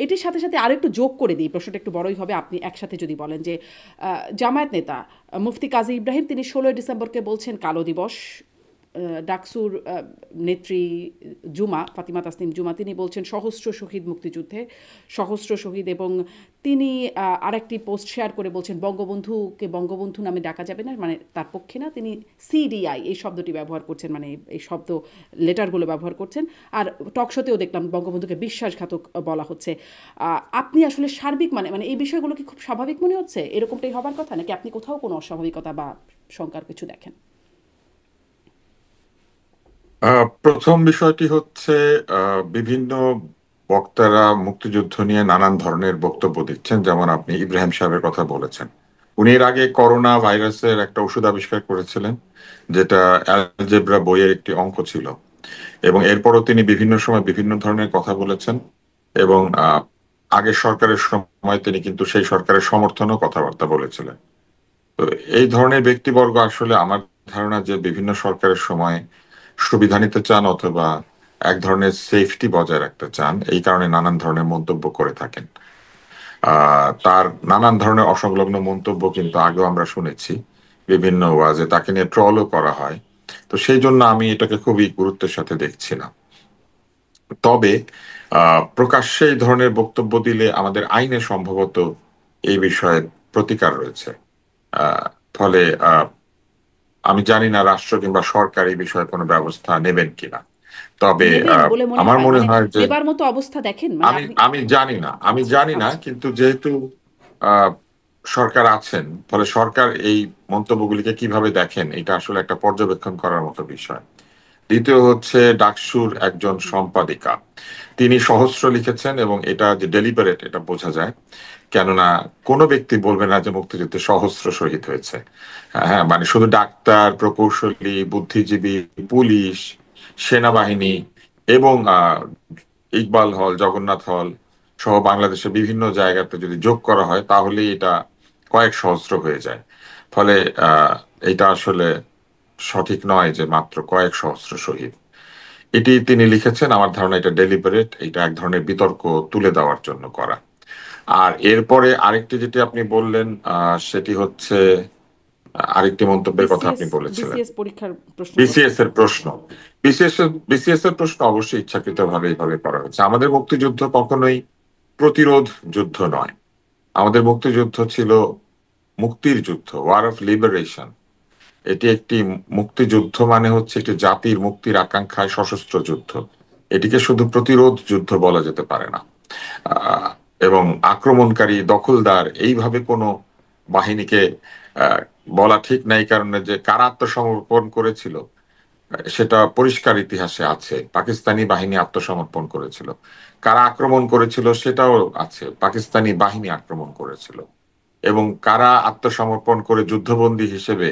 এটির সাথে সাথে আরেকটু যোগ করে দিই, প্রশ্নটা একটু বড়ই হবে, আপনি একসাথে যদি বলেন যে জামায়াত নেতা মুফতি কাজী ইব্রাহিম তিনি 16 ডিসেম্বরকে বলছেন কালো দিবস। ডাকসুর নেত্রী জুমা, ফাতিমা তাসনিম জুমা, তিনি বলছেন সহস্র শহীদ মুক্তিযুদ্ধে, সহস্র শহীদ। এবং তিনি আরেকটি পোস্ট শেয়ার করে বলছেন বঙ্গবন্ধুকে বঙ্গবন্ধু নামে ডাকা যাবে না, মানে তার পক্ষে না, তিনি সিডিআই এই শব্দটি ব্যবহার করছেন, মানে এই শব্দ লেটারগুলো ব্যবহার করছেন। আর টক শোতেও দেখলাম বঙ্গবন্ধুকে বিশ্বাসঘাতক বলা হচ্ছে। আপনি আসলে সার্বিক মানে মানে এই বিষয়গুলো কি খুব স্বাভাবিক মনে হচ্ছে? এরকমটাই হবার কথা, নাকি আপনি কোথাও কোনো অস্বাভাবিকতা বা শঙ্কার কিছু দেখেন? প্রথম বিষয়টি হচ্ছে বিভিন্ন বক্তারা মুক্তিযুদ্ধ নিয়ে নানান ধরনের বক্তব্য দিচ্ছেন, যেমন আপনি ইব্রাহিম সাহেবের কথা বলেছেন। উনি এর আগে করোনা ভাইরাসের একটা ওষুধ আবিষ্কার করেছিলেন, যেটা অ্যালজেব্রা বইয়ের একটি অঙ্ক ছিল। এবং এরপরও তিনি বিভিন্ন সময় বিভিন্ন ধরনের কথা বলেছেন। এবং আগের সরকারের সময় তিনি কিন্তু সেই সরকারের সমর্থনও কথাবার্তা বলেছিলেন। তো এই ধরনের ব্যক্তিবর্গ আসলে আমার ধারণা যে বিভিন্ন সরকারের সময় সুবিধা নিতে চান অথবা এক ধরনের সেফটি বজায় রাখতে চান, এই কারণে নানান ধরনের মন্তব্য করে থাকেন। তার নানান ধরনের অসংলগ্ন মন্তব্য কিন্তু আগেও আমরা শুনেছি, বিভিন্ন ওয়াজে তাকে নিয়ে ট্রলও করা হয়। তো সেই জন্য আমি এটাকে খুবই গুরুত্বের সাথে দেখছি না। তবে প্রকাশ্যে এই ধরনের বক্তব্য দিলে আমাদের আইনে সম্ভবত এই বিষয়ে প্রতিকার রয়েছে। আহ, ফলে আমি জানি না রাষ্ট্র কিংবা সরকার এই বিষয়ে কোনো ব্যবস্থা নেবেন কিনা। তবে নেবেন বলে মনে আমার হয়, মনে মানে হয় যে নেবার মতো অবস্থা দেখেন, মানে আমি আপনি? আমি জানি না, আমি আচ্ছা, জানি না, আচ্ছা। কিন্তু যেহেতু আহ, সরকার আছেন, ফলে সরকার এই মন্তব্যগুলিকে কিভাবে দেখেন এটা আসলে একটা পর্যবেক্ষণ করার মতো বিষয়। দ্বিতীয় হচ্ছে ডাকসুর একজন সম্পাদিকা, তিনি সহস্র লিখেছেন এবং এটা যে ডেলিবারেট এটা বোঝা যায়। কেননা কোনো ব্যক্তি বলবে না যে মুক্তিযুদ্ধে সহস্র শহীদ হয়েছে। হ্যাঁ, মানে শুধু ডাক্তার, প্রকৌশলী, বুদ্ধিজীবী, পুলিশ, সেনাবাহিনী এবং ইকবাল হল, জগন্নাথ হল সহ বাংলাদেশের বিভিন্ন জায়গাতে যদি যোগ করা হয় তাহলে এটা কয়েক সহস্র হয়ে যায়। ফলে আহ এটা আসলে সঠিক নয় যে মাত্র কয়েক সহস্র শহীদ। এটি তিনি লিখেছেন, আমার ধারণা এটা ডেলিবারেট, এটা এক ধরনের বিতর্ক তুলে দেওয়ার জন্য করা। আর এরপরে আরেকটি যেটি আপনি বললেন, সেটি হচ্ছে আরেকটি মন্তব্যের কথা বিসিএস আপনি বলেছিলেন, বিসিএস পরীক্ষার প্রশ্ন বিসিএস করেছিলেন। এর প্রশ্ন। বিসিএস এর প্রশ্ন অবশ্যই ইচ্ছাকৃতভাবে এইভাবে করা হয়েছে। আমাদের মুক্তিযুদ্ধ কখনোই প্রতিরোধ যুদ্ধ নয়। আমাদের মুক্তিযুদ্ধ ছিল মুক্তির যুদ্ধ, ওয়ার অফ লিবারেশন। এটি একটি মুক্তিযুদ্ধ, মানে হচ্ছে একটি জাতির মুক্তির আকাঙ্ক্ষায় সশস্ত্র যুদ্ধ। এটিকে শুধু প্রতিরোধ যুদ্ধ বলা যেতে পারে না। আহ, এবং আক্রমণকারী, দখলদার এইভাবে কোনো বাহিনীকে আহ, বলা ঠিক নাই, কারণে যে কারা আত্মসমর্পণ করেছিল সেটা পরিষ্কার ইতিহাসে আছে। পাকিস্তানি বাহিনী আত্মসমর্পণ করেছিল। কারা আক্রমণ করেছিল সেটাও আছে, পাকিস্তানি বাহিনী আক্রমণ করেছিল। এবং কারা আত্মসমর্পণ করে যুদ্ধবন্দী হিসেবে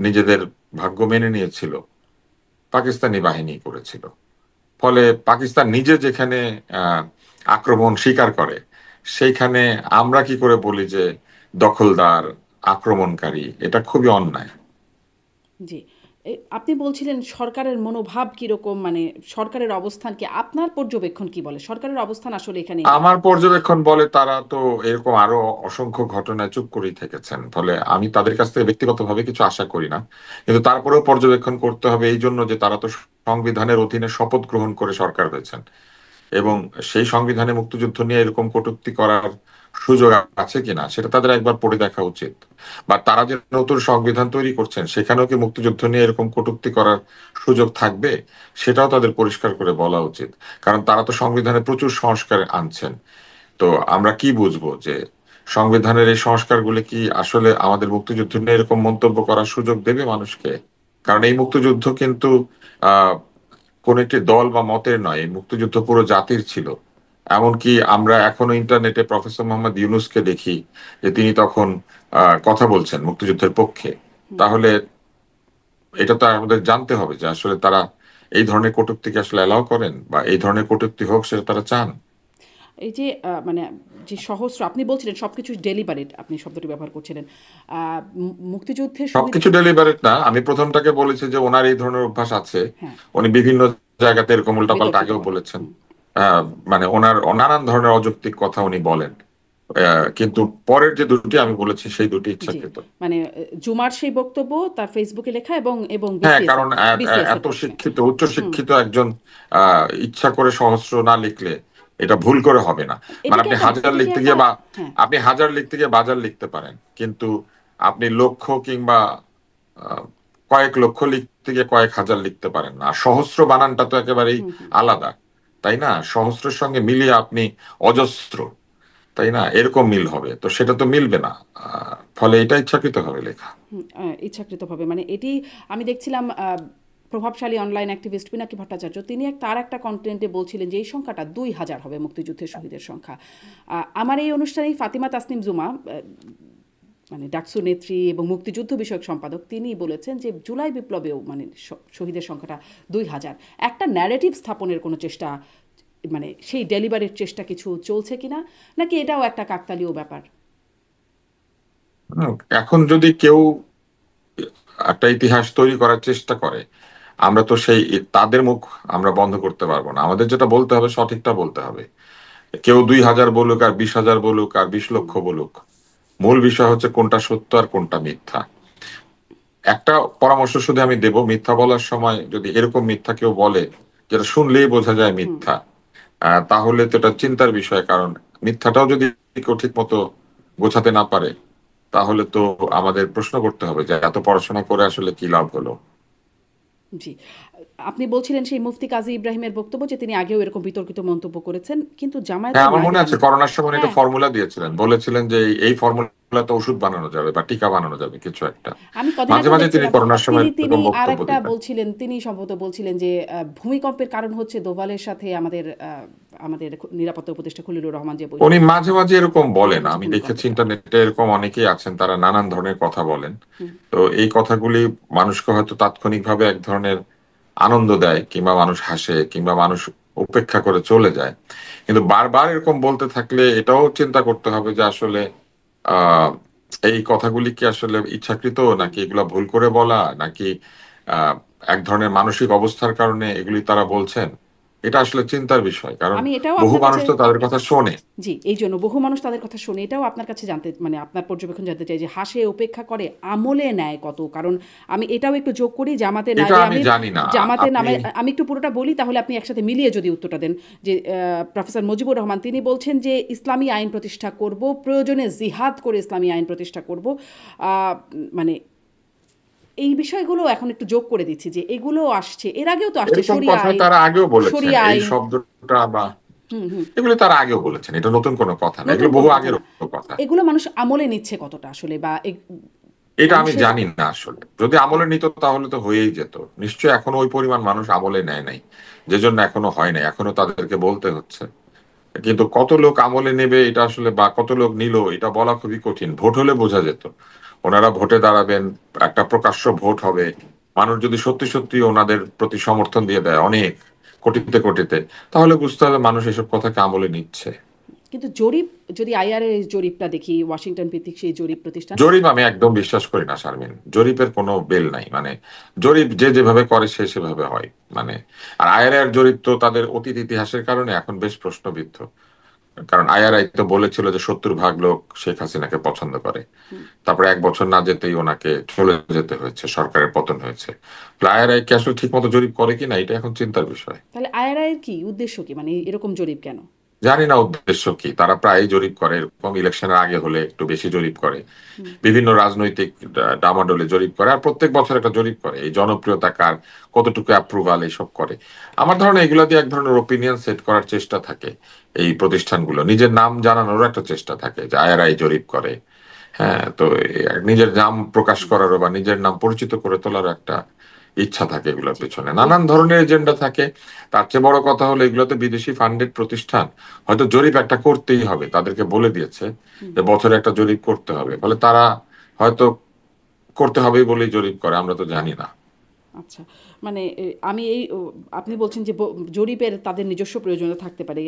নিজেদের ভাগ্য মেনে নিয়েছিল, পাকিস্তানি বাহিনী করেছিল। ফলে পাকিস্তান নিজে যেখানে আহ, আক্রমণ স্বীকার করে, সেইখানে আমরা কি করে বলি যে দখলদার, আক্রমণকারী? এটা খুবই অন্যায়। জি। আপনি বলছিলেন সরকারের মনোভাব কিরকম, মানে সরকারের অবস্থান কি? আপনার পর্যবেক্ষণ কি বলে সরকারের অবস্থান আসলে এখানে? আমার পর্যবেক্ষণ বলে তারা তো এরকম আরো অসংখ্য ঘটনায় চুপ করেই থেকেছেন। ফলে আমি তাদের কাছ থেকে ব্যক্তিগতভাবে কিছু আশা করি না। কিন্তু তারপরেও পর্যবেক্ষণ করতে হবে, এই জন্য যে তারা তো সংবিধানের অধীনে শপথ গ্রহণ করে সরকার হয়েছেন। এবং সেই সংবিধানে মুক্তিযুদ্ধ নিয়ে এরকম কটূক্তি করার সুযোগ আছে কিনা সেটা তাদের একবার পড়ে দেখা উচিত। বা তারা যে নতুন সংবিধান তৈরি করছেন সেখানেও কি মুক্তিযুদ্ধ নিয়ে এরকম কটূক্তি করার সুযোগ থাকবে, সেটাও তাদের পরিষ্কার করে বলা উচিত। কারণ তারা তো সংবিধানে প্রচুর সংস্কার আনছেন। তো আমরা কি বুঝবো যে সংবিধানের এই সংস্কারগুলি কি আসলে আমাদের মুক্তিযুদ্ধ নিয়ে এরকম মন্তব্য করার সুযোগ দেবে মানুষকে? কারণ এই মুক্তিযুদ্ধ কিন্তু আহ কোন একটি দল বা মতের নয়, এই মুক্তিযুদ্ধ পুরো জাতির ছিল। এমনকি আমরা এখনো ইন্টারনেটে প্রফেসর মোহাম্মদ ইউনূসকে দেখি যে তিনি তখন কথা বলছেন মুক্তিযুদ্ধের পক্ষে। তাহলে এটা তো আমাদের জানতে হবে যে আসলে তারা এই ধরনের কটূক্তিকে আসলে অ্যালাউ করেন, বা এই ধরনের কটূক্তি হোক সেটা তারা চান। এই যে মানে যে সহস্র আপনি বলছিলেন সবকিছু ডেলিবারেট, আপনি শব্দটি ব্যবহার করছিলেন। মুক্তিযুদ্ধের শহীদ। সবকিছু ডেলিভারেট না, আমি প্রথমটাকে বলেছি যে ওনার এই ধরনের অভ্যাস আছে। হ্যাঁ। উনি বিভিন্ন জায়গাতে এরকম উল্টাপাল্টা বিতর্কিত আগেও বলে। বলেছেন। হুম। আহ, মানে ওনার নানান ধরনের অযৌক্তিক কথা উনি বলেন, কিন্তু পরের যে দুটি আমি বলেছি সেই দুটি জি, ইচ্ছাকৃত। মানে জুমার সেই বক্তব্য তার ফেসবুকে লেখা এবং এবং হ্যাঁ, বিসিএস এর কারণ বিসিএস এর এত প্রশ্নে। শিক্ষিত, উচ্চ হুম। শিক্ষিত একজন ইচ্ছা করে সহস্র না লিখলে এটা ভুল করে হবে না। মানে আপনি হাজার এটা কি লিখতে একটা গিয়ে বা হ্যাঁ। আপনি হাজার লিখতে গিয়ে বাজার লিখতে পারেন, কিন্তু আপনি লক্ষ কিংবা আহ, কয়েক লক্ষ লিখতে গিয়ে কয়েক হাজার লিখতে পারেন না। আর সহস্র বানানটা তো একেবারেই হুম, হুম, আলাদা, তাই না? সহস্রের সঙ্গে মিলিয়ে আপনি অজস্র, তাই না? এরকম মিল হবে, তো সেটা তো মিলবে না। ফলে এটা ইচ্ছাকৃত ভাবে লেখা। হুম, ইচ্ছাকৃতভাবে মানে এটি আমি দেখছিলাম প্রভাবশালী অনলাইন অ্যাক্টিভিস্ট পিনাকি ভট্টাচার্য তিনি তার একটা কন্টেন্টে বলছিলেন যে এই সংখ্যাটা 2000 হবে মুক্তিযুদ্ধের শহীদের সংখ্যা। আমার এই অনুষ্ঠানেই ফাতিমা তাসনিম জুমা মানে ডাকসু নেত্রী এবং মুক্তিযুদ্ধ বিষয়ক সম্পাদক তিনি বলেছেন যে জুলাই বিপ্লবেও মানে শহীদের সংখ্যাটা 2000। একটা ন্যারেটিভ স্থাপনের কোনো চেষ্টা মানে সেই ডেলিভারির চেষ্টা কিছু চলছে কিনা, নাকি এটাও একটা কাকতালীয় ব্যাপার? এখন যদি কেউ একটা ইতিহাস তৈরি করার চেষ্টা করে, আমরা তো সেই তাদের মুখ আমরা বন্ধ করতে পারবো না। আমাদের যেটা বলতে হবে সঠিকটা বলতে হবে। কেউ 2000 বলুক আর 20,000 বলুক আর 20 লক্ষ বলুক, মূল বিষয় হচ্ছে কোনটা সত্য আর কোনটা মিথ্যা। একটা পরামর্শ শুধু আমি দেব, মিথ্যা বলার সময় যদি এরকম মিথ্যা কেউ বলে যেটা শুনলেই বোঝা যায় মিথ্যা, তাহলে তো এটা চিন্তার বিষয়। কারণ মিথ্যাটাও যদি কেউ ঠিক মতো গোছাতে না পারে, তাহলে তো আমাদের প্রশ্ন করতে হবে যে এত পড়াশোনা করে আসলে কি লাভ হলো। জি। আপনি বলছিলেন সেই মুফতি কাজী ইব্রাহিমের বক্তব্য যে তিনি আগেও এরকম বিতর্কিত মন্তব্য করেছেন। কিন্তু হ্যাঁ, জামায়াতের আমার মনে নায়েবে আছে আমির করোনার সময় একটা হ্যাঁ, ফর্মুলা দিয়েছিলেন, বলেছিলেন যে এই ফর্মুলাতে ওষুধ বানানো যাবে বা টিকা বানানো যাবে কিছু একটা। আমি কদিন মাঝে আগেও মাঝে তিনি দেখছিলাম করোনার সময় তিনি এরকম আর বক্তব্য একটা দিতেন। বলছিলেন, তিনি সম্ভবত বলছিলেন যে ভূমিকম্পের কারণ হচ্ছে দোভালের সাথে আমাদের আমাদের নিরাপত্তা উপদেষ্টা খলিলুর রহমান যে উনি বৈঠক মাঝে মাঝে এরকম এটা বলেন, হচ্ছে আমি দেখেছি ভূমিকম্পের কারণ। ইন্টারনেটে এরকম অনেকেই আছেন, তারা নানান ধরনের কথা বলেন। হুম। তো এই কথাগুলি মানুষকে হয়তো তাৎক্ষণিকভাবে এক ধরনের আনন্দ দেয়, কিংবা মানুষ হাসে, কিংবা মানুষ উপেক্ষা করে চলে যায়। কিন্তু বারবার এরকম বলতে থাকলে এটাও চিন্তা করতে হবে যে আসলে আহ এই কথাগুলি কি আসলে ইচ্ছাকৃত, নাকি এগুলা ভুল করে বলা, নাকি আহ এক ধরনের মানসিক অবস্থার কারণে এগুলি তারা বলছেন। এটা আসলে চিন্তার বিষয়, কারণ আমি এটাও বহু আপনার মানুষ কাছে তো তাদের কথা শোনে। জি, এই জন্য বহু মানুষ তাদের কথা শুনে এটাও আপনার কাছে জানতে মানে আপনার পর্যবেক্ষণ জানতে চাই যে হাসে উপেক্ষা করে আমলে নেয় কত? কারণ আমি এটাও একটু যোগ করি জামাতে এটা নায়েবে আমি আমির জানি না। জামাতের আপনি নামে আমি একটু পুরোটা বলি তাহলে আপনি একসাথে মিলিয়ে যদি উত্তরটা দেন যে প্রফেসর মুজিবুর রহমান তিনি বলছেন যে ইসলামী আইন প্রতিষ্ঠা করব, প্রয়োজনে জিহাদ করে ইসলামী আইন প্রতিষ্ঠা করব। মানে এই বিষয়গুলো এখন একটু যোগ করে দিচ্ছি যে এগুলো আসছে, এর আগেও তো আসছে এরকম শরিয়া কথা আইন, তারা আগেও বলেছেন, শরিয়া এই আইন। শব্দটা বা হুম, হুম। এগুলি তারা আগেও বলেছেন, এটা নতুন কোনো কথা না, নতুন এগুলো বহু কোনো কথা আগের না। কথা। এগুলো মানুষ আমলে নিচ্ছে কতটা আসলে বা এটা আমি মানুষের জানি না আসলে। যদি আমলে নিত তাহলে তো হয়েই যেত। নিশ্চয়ই এখনো ওই পরিমাণ মানুষ আমলে নেয় নাই, যে জন্য এখনো হয় নাই, এখনো তাদেরকে বলতে হচ্ছে। কিন্তু কত লোক আমলে নেবে এটা আসলে, বা কত লোক নিল এটা বলা খুবই কঠিন। ভোট হলে বোঝা যেত, ওনারা ভোটে দাঁড়াবেন, একটা প্রকাশ্য ভোট হবে, মানুষ যদি সত্যি সত্যি ওনাদের প্রতি সমর্থন দিয়ে দেয় অনেক কোটিতে কোটিতে, তাহলে বুঝতে হবে মানুষ এসব কথাকে আমলে নিচ্ছে। কিন্তু জরিপ যদি আইআরএর জরিপটা দেখি ওয়াশিংটন ভিত্তিক সেই জরিপ প্রতিষ্ঠান। জরিপ আমি একদম বিশ্বাস করি না শারমিন, জরিপের কোনো বেল নাই। মানে জরিপ যে যেভাবে করে সে সেভাবে হয়। মানে আর আইআরআই জরিপ তো তাদের অতীত ইতিহাসের কারণে এখন বেশ প্রশ্নবিদ্ধ। কারণ আইআরআই তো বলেছিল যে 70% লোক শেখ হাসিনাকে পছন্দ করে, তারপরে 1 বছর না যেতেই ওনাকে চলে যেতে হয়েছে, সরকারের পতন হয়েছে। আইআরআই কি আসলে ঠিক মতো জরিপ করে কিনা এটা এখন চিন্তার বিষয়। তাহলে আইআরআই এর কি উদ্দেশ্য, কি মানে এরকম জরিপ কেন? জানি না উদ্দেশ্য কি, তারা প্রায় জরিপ করে, এরকম ইলেকশনের আগে হলে একটু বেশি জরিপ করে, বিভিন্ন রাজনৈতিক ডামাডোলে জরিপ করে, আর প্রত্যেক বছর একটা জরিপ করে এই জনপ্রিয়তা কার, কতটুকু অ্যাপ্রুভাল, এইসব করে। আমার ধারণা এগুলা দিয়ে এক ধরনের ওপিনিয়ন সেট করার চেষ্টা থাকে। এই প্রতিষ্ঠানগুলো নিজের নাম জানানোর একটা চেষ্টা থাকে যে আইআরআই জরিপ করে। হ্যাঁ, তো নিজের নাম প্রকাশ করারও বা নিজের নাম পরিচিত করে তোলার একটা ইচ্ছা থাকে এগুলোর জি। পেছনে, এই নানান ধরনের এজেন্ডা থাকে। তার চেয়ে বড় কথা হলো এগুলোতে বিদেশি ফান্ডেড প্রতিষ্ঠান, হয়তো জরিপ একটা করতেই হবে, তাদেরকে বলে দিয়েছে যে বছরে একটা জরিপ করতে হবে, ফলে তারা হয়তো করতে হবেই বলেই জরিপ করে, আমরা তো জানি না। আচ্ছা, মানে আমি এই আপনি বলছেন যে জরিপের তাদের নিজস্ব প্রয়োজনীয়তা থাকতে পারে,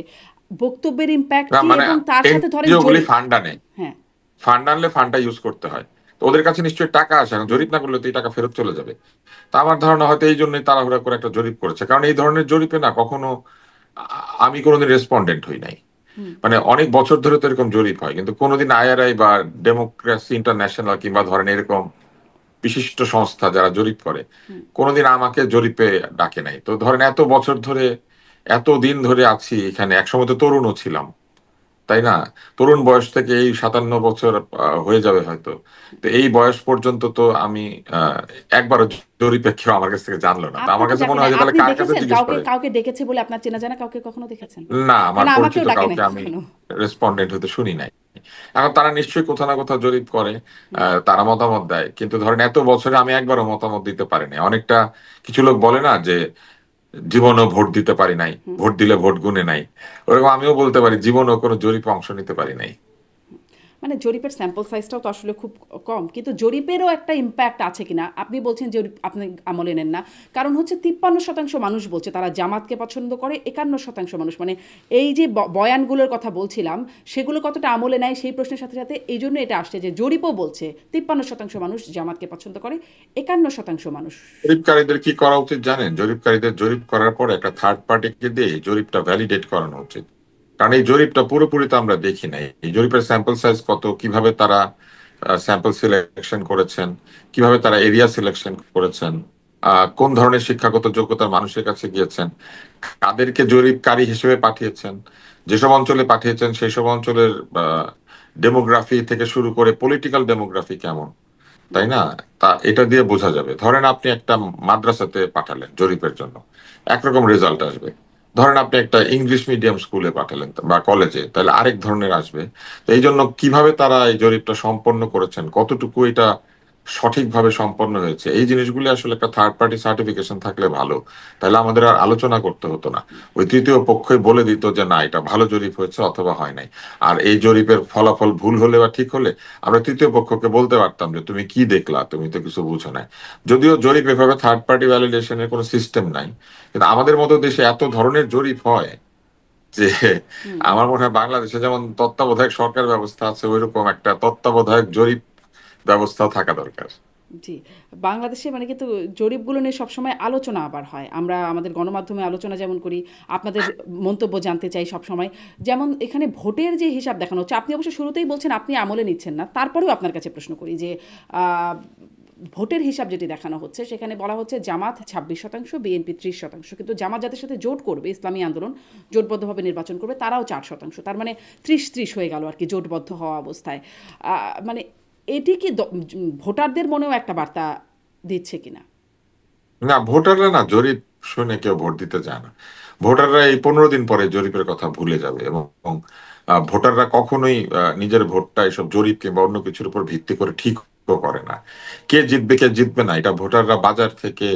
বক্তব্যের ইম্প্যাক্ট না, কি মানে এবং তার সাথে ধরেন এনজিও গুলি জরিপ। ফান্ড আনে, হ্যাঁ। ফান্ড আনলে ফান্ডটা ইউজ করতে হয়, তো ওদের কাছে নিশ্চয়ই টাকা আসে, এখন জরিপ না করলে তো এই টাকা ফেরত চলে যাবে। তা আমার ধারণা হয়তো এই জন্যই তাড়াহুড়া করে একটা জরিপ করেছে, কারণ এই ধরনের জরিপে না কখনো আমি কোনোদিন রেসপন্ডেন্ট হই নাই। হুম। মানে অনেক বছর ধরে তো এরকম জরিপ হয়, কিন্তু কোনোদিন আইআরআই বা ডেমোক্রেসি ইন্টারন্যাশনাল কিংবা ধরেন এরকম বিশিষ্ট সংস্থা যারা জরিপ করে হুম। কোনোদিন আমাকে জরিপে ডাকে নাই। তো ধরেন এত বছর ধরে, এত দিন ধরে আছি এখানে, একসময় তো তরুণও ছিলাম, তাই না? তরুণ বয়স থেকে এই 57 বছর হয়ে যাবে হয়তো। তো এই বয়স পর্যন্ত তো আমি একবারও জরিপে কেউ আমার কাছ থেকে জানলো না। তো আপনার আমার তো কাছে ডাকে মনে নাই। হয় যে তাহলে আপনি কার কাছে দেখেছেন জিজ্ঞেস কাউকে করে। কাউকে ডেকেছে বলে আপনার চেনা জানা কাউকে কখনো দেখেছেন? না, আমার কারণ আমাকেও পরিচিত ডাকে নাই কাউকে আমি কখনো। রেসপন্ডেন্ট হতে শুনি নাই। এখন তারা নিশ্চয়ই কোথাও না কোথাও জরিপ করে, হুম। তারা মতামত দেয়, কিন্তু ধরেন এত বছরে আমি একবারও মতামত দিতে পারিনি। অনেকটা কিছু লোক বলে না যে জীবনও ভোট দিতে পারি নাই, হুম। ভোট দিলে ভোট গুনে নাই, ওরকম আমিও বলতে পারি জীবনও কোনো জরিপে অংশ নিতে পারি নাই। মানে জরিপের স্যাম্পল সাইজটাও তো আসলে খুব কম, কিন্তু জরিপেরও একটা ইম্প্যাক্ট আছে কিনা আপনি বলছেন জরিপ আপনি আমলে নেন না, কারণ হচ্ছে 53% মানুষ বলছে তারা জামাতকে পছন্দ করে, 51% মানুষ, মানে এই যে বয়ানগুলোর কথা বলছিলাম সেগুলো কতটা আমলে নেয় সেই প্রশ্নের সাথে সাথে এই জন্য এটা আসছে যে জরিপও বলছে 53% মানুষ জামাতকে পছন্দ করে, 51% মানুষ। জরিপকারীদের কি করা উচিত জানেন? জরিপকারীদের জরিপ করার পর একটা থার্ড পার্টিকে দিয়ে এই জরিপটা ভ্যালিডেট করানো উচিত। কারণ এই জরিপটা পুরোপুরি তো আমরা দেখি নাই। এই জরিপের স্যাম্পল সাইজ কত, কিভাবে তারা স্যাম্পল সিলেকশন করেছেন, কিভাবে তারা এরিয়া সিলেকশন করেছেন, কোন ধরনের শিক্ষাগত যোগ্যতার মানুষের কাছে গিয়েছেন, কাদেরকে জরিপকারী হিসেবে পাঠিয়েছেন, যেসব অঞ্চলে পাঠিয়েছেন সেই সব অঞ্চলের ডেমোগ্রাফি থেকে শুরু করে পলিটিক্যাল ডেমোগ্রাফি কেমন, তাই না? তা এটা দিয়ে বোঝা যাবে। ধরেন আপনি একটা মাদ্রাসাতে পাঠালেন জরিপের জন্য, একরকম রেজাল্ট আসবে। ধরেন আপনি একটা ইংলিশ মিডিয়াম স্কুলে পাঠালেন বা কলেজে, তাহলে আরেক ধরনের আসবে। তো এই জন্য কিভাবে তারা এই জরিপটা সম্পন্ন করেছেন, কতটুকু এটা সঠিকভাবে সম্পন্ন হয়েছে, এই জিনিসগুলি আসলে একটা থার্ড পার্টি সার্টিফিকেশন থাকলে ভালো। তাহলে আমাদের আর আলোচনা করতে হতো না, ওই তৃতীয় পক্ষই বলে দিত যে না এটা ভালো জরিপ হয়েছে অথবা হয় নাই। আর এই জরিপের ফলাফল ভুল হলে বা ঠিক হলে আমরা তৃতীয় পক্ষকে বলতে পারতাম যে তুমি কি দেখলা, তুমি তো কিছু বুঝো নাই। যদিও জরিপ এভাবে থার্ড পার্টি ভ্যালিডেশনের কোনো সিস্টেম নাই, কিন্তু আমাদের মতো দেশে এত ধরনের জরিপ হয় যে হুম। আমার মনে হয় বাংলাদেশে যেমন তত্ত্বাবধায়ক সরকার ব্যবস্থা আছে, ওইরকম একটা তত্ত্বাবধায়ক জরিপ ব্যবস্থা থাকা দরকার। জি, বাংলাদেশে মানে কিন্তু জরিপগুলো নিয়ে সবসময় আলোচনা আবার হয়। আমরা আমাদের গণমাধ্যমে আলোচনা যেমন করি, আপনাদের মন্তব্য জানতে চাই সবসময়। যেমন এখানে ভোটের যে হিসাব দেখানো হচ্ছে, আপনি অবশ্য শুরুতেই বলছেন আপনি আমলে নিচ্ছেন না। তারপরেও আপনার কাছে প্রশ্ন করি যে আ ভোটের হিসাব যেটি দেখানো হচ্ছে সেখানে বলা হচ্ছে জামাত 26%, বিএনপি 30%। কিন্তু জামাত যাদের সাথে জোট করবে, ইসলামী আন্দোলন জোটবদ্ধভাবে নির্বাচন করবে তারাও 4%। তার মানে 30-30 হয়ে গেল আরকি জোটবদ্ধ হওয়া অবস্থায়। মানে এটি কি ভোটারদের মনেও একটা বার্তা দিচ্ছে কিনা? না, ভোটাররা না জরিপ শুনে কেউ ভোট দিতে যায় না। ভোটাররা এই 15 দিন পরে জরিপের কথা ভুলে যাবে, এবং ভোটাররা কখনোই নিজের ভোটটা এসব জরিপ কিংবা অন্য কিছুর উপর ভিত্তি করে ঠিক করে না। কে জিতবে কে জিতবে না এটা ভোটাররা বাজার থেকে,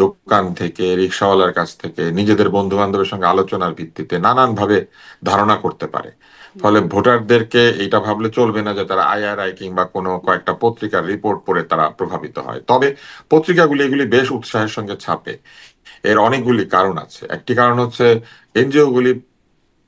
দোকান থেকে, রিক্সাওয়ালার কাছ থেকে, নিজেদের বন্ধু বান্ধবের সঙ্গে আলোচনার ভিত্তিতে নানান ভাবে ধারণা করতে পারে। হুম। ফলে ভোটারদেরকে এটা ভাবলে চলবে না যে তারা আইআরআই কিংবা কোনো কয়েকটা পত্রিকার রিপোর্ট পড়ে তারা প্রভাবিত হয়। তবে পত্রিকাগুলি এগুলি বেশ উৎসাহের সঙ্গে ছাপে। এর অনেকগুলি কারণ আছে। একটি কারণ হচ্ছে এনজিও গুলি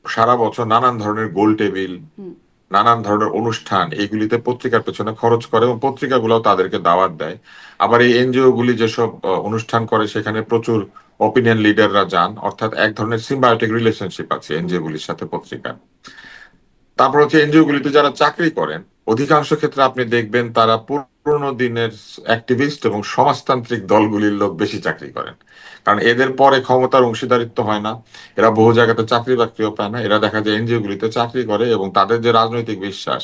সারা বছর নানান ধরনের গোল টেবিল, হুম। নানান ধরনের অনুষ্ঠান এগুলিতে পত্রিকার পেছনে খরচ করে, এবং পত্রিকাগুলোও তাদেরকে দাওয়াত দেয়। আবার এই এনজিও গুলি যেসব অনুষ্ঠান করে সেখানে প্রচুর অপিনিয়ন লিডাররা যান, অর্থাৎ এক ধরনের সিম্বায়োটিক রিলেশনশিপ আছে হুম। এনজিও গুলির সাথে পত্রিকার। তারপর হচ্ছে এনজিও গুলিতে যারা চাকরি করেন অধিকাংশ ক্ষেত্রে আপনি দেখবেন তারা পুরোনো দিনের অ্যাক্টিভিস্ট এবং সমাজতান্ত্রিক দলগুলির লোক বেশি চাকরি করেন। কারণ এদের পরে ক্ষমতার অংশীদারিত্ব হয় না, এরা বহু জায়গাতে চাকরি বাকরিও পায় না, এরা দেখা যায় এনজিও গুলিতে চাকরি করে এবং তাদের যে রাজনৈতিক বিশ্বাস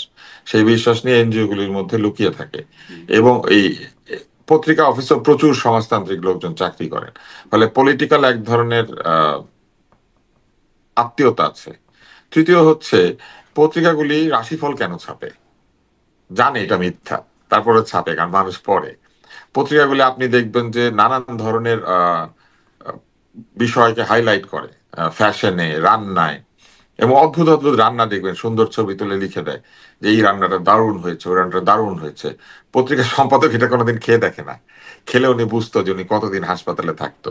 সেই বিশ্বাস নিয়ে এনজিও গুলির মধ্যে লুকিয়ে থাকে। হুম। এবং এই পত্রিকা অফিসে প্রচুর সমাজতান্ত্রিক লোকজন চাকরি করেন। ফলে পলিটিক্যাল এক ধরনের আত্মীয়তা আছে। তৃতীয় হচ্ছে পত্রিকাগুলি রাশিফল কেন ছাপে? জানে এটা মিথ্যা, তারপরে ছাপে কারণ মানুষ পড়ে। পত্রিকাগুলি আপনি দেখবেন যে নানান ধরনের আহ, বিষয়কে হাইলাইট করে, ফ্যাশনে, রান্নায়, এবং অদ্ভুত অদ্ভুত রান্না দেখবেন, সুন্দর ছবি তুলে লিখে দেয় যে এই রান্নাটা দারুণ হয়েছে, ওই রান্নাটা দারুণ হয়েছে। পত্রিকার সম্পাদক এটা কোনোদিন খেয়ে দেখে না, খেলে উনি বুঝতো যে উনি কতদিন হাসপাতালে থাকতো।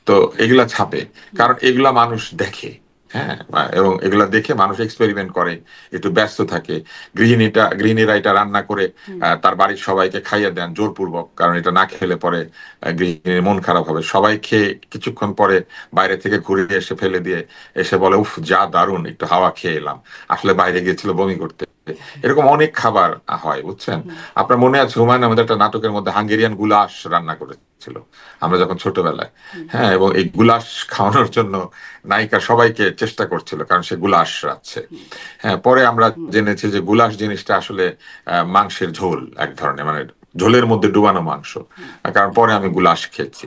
তো এগুলা ছাপে কারণ এগুলা মানুষ দেখে। হ্যাঁ, এবং এগুলা দেখে মানুষ এক্সপেরিমেন্ট করে, একটু ব্যস্ত থাকে। গৃহিণীরা এটা রান্না করে হুম। তার বাড়ির সবাইকে খাইয়ে দেন জোরপূর্বক, কারণ এটা না খেলে পরে গৃহিণীর মন খারাপ হবে। সবাই খেয়ে কিছুক্ষণ পরে বাইরে থেকে ঘুরে এসে ফেলে দিয়ে এসে বলে, উফ যা দারুণ, একটু হাওয়া খেয়ে এলাম, আসলে বাইরে গিয়েছিল বমি করতে। এরকম অনেক খাবার হয়, বুঝছেন? হুম। আপনার মনে আছে হুমায়ুন আহমেদের একটা নাটকের মধ্যে হাঙ্গেরিয়ান গুলাশ রান্না করেছিল আমরা যখন ছোটবেলায়? হুম। হ্যাঁ, এবং এই গুলাশ খাওয়ানোর জন্য নায়িকা সবাইকে চেষ্টা করছিল, কারণ সে গুলাশ রাখছে। হুম। হ্যাঁ, পরে আমরা হুম। জেনেছি যে গুলাশ জিনিসটা আসলে মাংসের ঝোল এক ধরনের, মানে ঝোলের মধ্যে ডুবানো মাংস। হুম। কারণ পরে আমি গুলাশ খেয়েছি।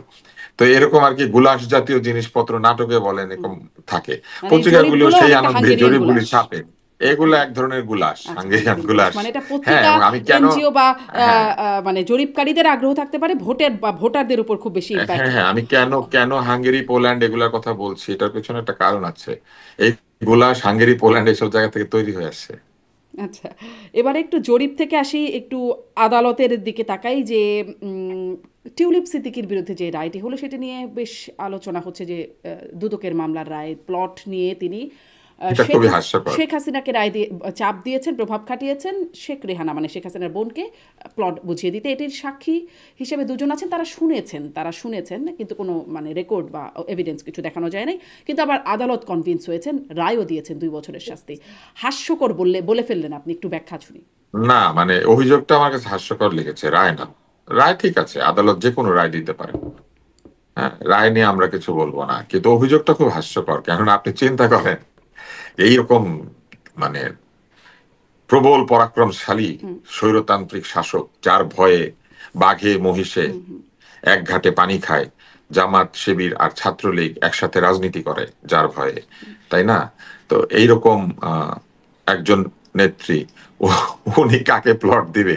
তো এরকম আর কি, গুলাশ জাতীয় জিনিসপত্র নাটকে বলেন হুম। এরকম থাকে। মানে এই পত্রিকাগুলো জরিপগুলো সেই অনেকটা আনন্দে হাঙ্গেরিয়ান জরিপগুলি গুলাশ। ছাপে। এগুলো এক ধরনের গুলাশ, আচ্ছা, হাঙ্গেরিয়ান হাঙ্গেরিয়ান গুলাশ গুলাশ। মানে এটা হ্যাঁ, পত্রিকা, এবং আমি কেন, এনজিও বা হ্যাঁ মানে জরিপকারীদের আগ্রহ থাকতে পারে, ভোটারদের উপর খুব বেশি ইম্প্যাক্ট হ্যাঁ হ্যাঁ আমি কেন কেন হাঙ্গেরি, পোল্যান্ড এগুলার কথা বলছি, এটার পেছনে একটা কারণ আছে। এই গুলাশ হাঙ্গেরি, পোল্যান্ড এসব জায়গা থেকে তৈরি হয়ে আসছে। আচ্ছা, এবারে একটু জরিপ থেকে আসি, একটু আদালতের দিকে তাকাই যে টিউলিপ সিদ্দিকীর বিরুদ্ধে যে রায়টি হলো সেটা নিয়ে বেশ আলোচনা হচ্ছে যে দুদকের মামলার রায় প্লট নিয়ে তিনি এটা খুবই হাস্যকর। শেখ হাসিনাকে রায় দিয়ে চাপ দিয়েছেন, প্রভাব খাটিয়েছেন শেখ রেহানা মানে শেখ হাসিনার বোনকে প্লট বুঝিয়ে দিতে। এটির সাক্ষী হিসেবে দুজন আছেন, তারা শুনেছেন কিন্তু কোনো মানে রেকর্ড বা এভিডেন্স কিছু দেখানো যায় নাই। কিন্তু আবার আদালত কনভিন্স হয়েছেন, রায়ও দিয়েছেন 2 বছরের শাস্তি। হাস্যকর বলে ফেললেন আপনি, একটু ব্যাখ্যা শুনি। না মানে অভিযোগটা আমার কাছে হাস্যকর লেগেছে, রায় না। রায় ঠিক আছে, আদালত যে কোনো রায় দিতে পারে। হ্যাঁ, রায় নিয়ে আমরা কিছু বলবো না, কিন্তু অভিযোগটা খুব হাস্যকর। কেননা আপনি চিন্তা করেন, এইরকম মানে প্রবল পরাক্রমশালী হুম। স্বৈরতান্ত্রিক শাসক, যার ভয়ে বাঘে মহিষে হুম। হুম। এক ঘাটে পানি খায়, জামাত শিবির আর ছাত্রলীগ একসাথে রাজনীতি করে যার ভয়ে, তাই না? তো এইরকম একজন নেত্রী, উনি কাকে প্লট দিবে,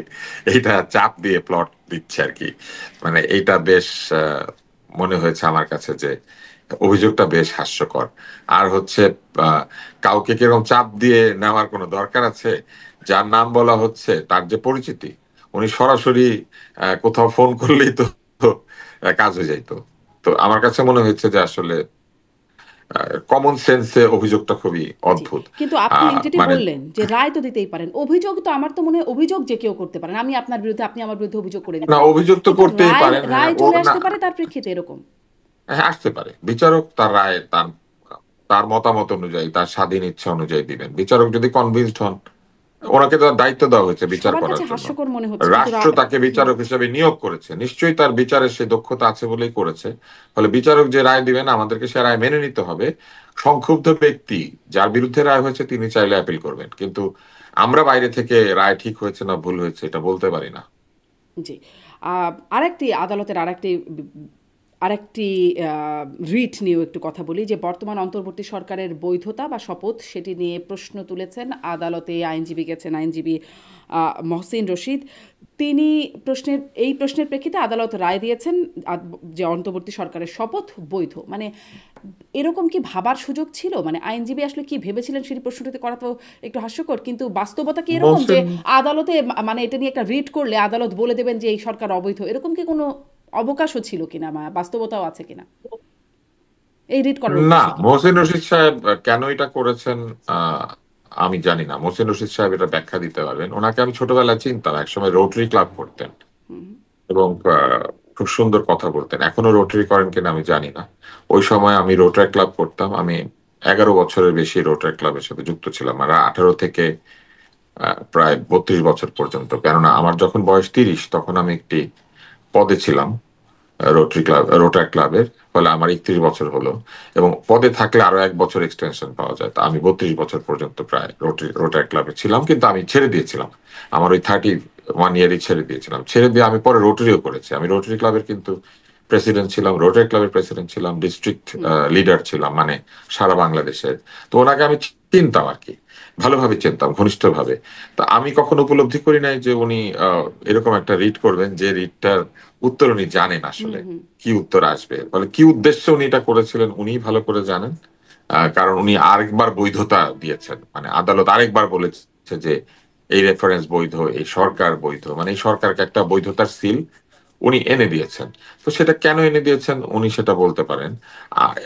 এইটা চাপ দিয়ে প্লট দিচ্ছে আর কি। মানে এইটা বেশ মনে হয়েছে আমার কাছে যে অভিযোগটা বেশ হাস্যকর। আর হচ্ছে আহ, কাউকে কিরকম চাপ দিয়ে নেওয়ার কোনো দরকার আছে? যার নাম বলা হচ্ছে তার যে পরিচিতি, উনি সরাসরি কোথাও ফোন করলেই তো কাজ হয়ে যাইতো। তো আমার কাছে মনে হয়েছে যে আসলে কমন সেন্সে অভিযোগটা খুবই জি, অদ্ভুত। কিন্তু আপনি যেটি মানে বললেন যে রায় তো দিতেই পারেন, অভিযোগ তো আমার তো মনে হয় অভিযোগ যে কেউ করতে পারেন, আমি আপনার বিরুদ্ধে, আপনি আমার বিরুদ্ধে অভিযোগ করে দিতে না, পারেন। অভিযোগ তো কিন্তু করতেই রায় পারেন, হ্যাঁ রায় ও চলে না। আসতে পারে তার প্রেক্ষিতে এরকম। হ্যাঁ, আসতে পারে, বিচারক তার রায় তার তার মতামত অনুযায়ী, তার স্বাধীন ইচ্ছা অনুযায়ী দিবেন। বিচারক যদি কনভিন্সড হন, ওনাকে তো দায়িত্ব দেওয়া হয়েছে বিচার সবার কাছে করার জন্য। হাস্যকর মনে হচ্ছে কিন্তু রাষ্ট্র তাকে হুম। বিচারক হিসেবে নিয়োগ করেছে, নিশ্চয়ই তার বিচারের সে দক্ষতা আছে বলেই করেছে। ফলে বিচারক যে রায় দিবেন আমাদেরকে সে রায় মেনে নিতে হবে। সংক্ষুব্ধ ব্যক্তি যার বিরুদ্ধে রায় হয়েছে তিনি চাইলে অ্যাপিল করবেন, কিন্তু আমরা বাইরে থেকে রায় ঠিক হয়েছে না ভুল হয়েছে এটা বলতে পারি না। জি। আরেকটি আদালতের আরেকটি রিট নিয়েও একটু কথা বলি যে বর্তমান অন্তর্বর্তী সরকারের বৈধতা বা শপথ সেটি নিয়ে প্রশ্ন তুলেছেন আদালতে। আইনজীবী গেছেন, আইনজীবী মহসিন রশিদ। তিনি এই প্রশ্নের প্রেক্ষিতে আদালত রায় দিয়েছেন যে অন্তর্বর্তী সরকারের শপথ বৈধ। মানে এরকম কি ভাবার সুযোগ ছিল? মানে আইনজীবী আসলে কি ভেবেছিলেন সেটি প্রশ্নটিতে করা তো একটু হাস্যকর, কিন্তু বাস্তবতা কি এরকম যে মহসিন আদালতে মানে এটা নিয়ে একটা রিট করলে আদালত বলে দেবেন যে এই সরকার অবৈধ, এরকম কি কোনো অবকাশও ছিল কিনা বা বাস্তবতাও আছে কিনা এই রিট করার না, উদ্দেশ্য কি? মহসিন রশিদ সাহেব কেন এটা করেছেন আমি জানি না। মহসিন রশিদ সাহেব এটা ব্যাখ্যা দিতে পারবেন। ওনাকে আমি ছোটবেলায় চিনতাম, একসময় রোটারি ক্লাব করতেন হুম। এবং খুব সুন্দর কথা বলতেন। এখনো রোটারি করেন কিনা আমি জানি না। ওই সময় আমি রোটারি ক্লাব করতাম। আমি 11 বছরের বেশি রোটারি ক্লাবের সাথে যুক্ত ছিলাম, আর 18 থেকে প্রায় 32 বছর পর্যন্ত। কেননা আমার যখন বয়স 30 তখন আমি একটি পদে ছিলাম রোটারি ক্লাবের। ফলে আমার 31 বছর হলো, এবং পদে থাকলে আরো 1 বছর এক্সটেনশন পাওয়া যায়। তা আমি 32 বছর পর্যন্ত প্রায় রোটারি ক্লাবে ছিলাম, কিন্তু আমি ছেড়ে দিয়েছিলাম। আমার ওই 31 ইয়ারই ছেড়ে দিয়েছিলাম। ছেড়ে দিয়ে আমি পরে রোটারিও করেছি। আমি রোটারি ক্লাবের কিন্তু প্রেসিডেন্ট ছিলাম, রোটারি ক্লাবের প্রেসিডেন্ট ছিলাম, ডিস্ট্রিক্ট হুম। লিডার ছিলাম, মানে সারা বাংলাদেশের। তো ওনাকে আমি চিনতাম আর কি, ভালোভাবে চিনতাম, ঘনিষ্ঠভাবে। তা আমি কখনো উপলব্ধি করি নাই যে উনি এরকম একটা রিট করবেন, যে রিটটার উত্তর উনি জানেন হুম। আসলে হুম। কি উত্তর আসবে। ফলে কি উদ্দেশ্যে উনি এটা করেছিলেন উনি ভালো করে জানেন। কারণ উনি আরেকবার বৈধতা দিয়েছেন, মানে আদালত আরেকবার বলেছে যে এই রেফারেন্স বৈধ, এই সরকার বৈধ, মানে এই সরকারকে একটা বৈধতার সিল উনি এনে দিয়েছেন। তো সেটা কেন এনে দিয়েছেন উনি সেটা বলতে পারেন। আর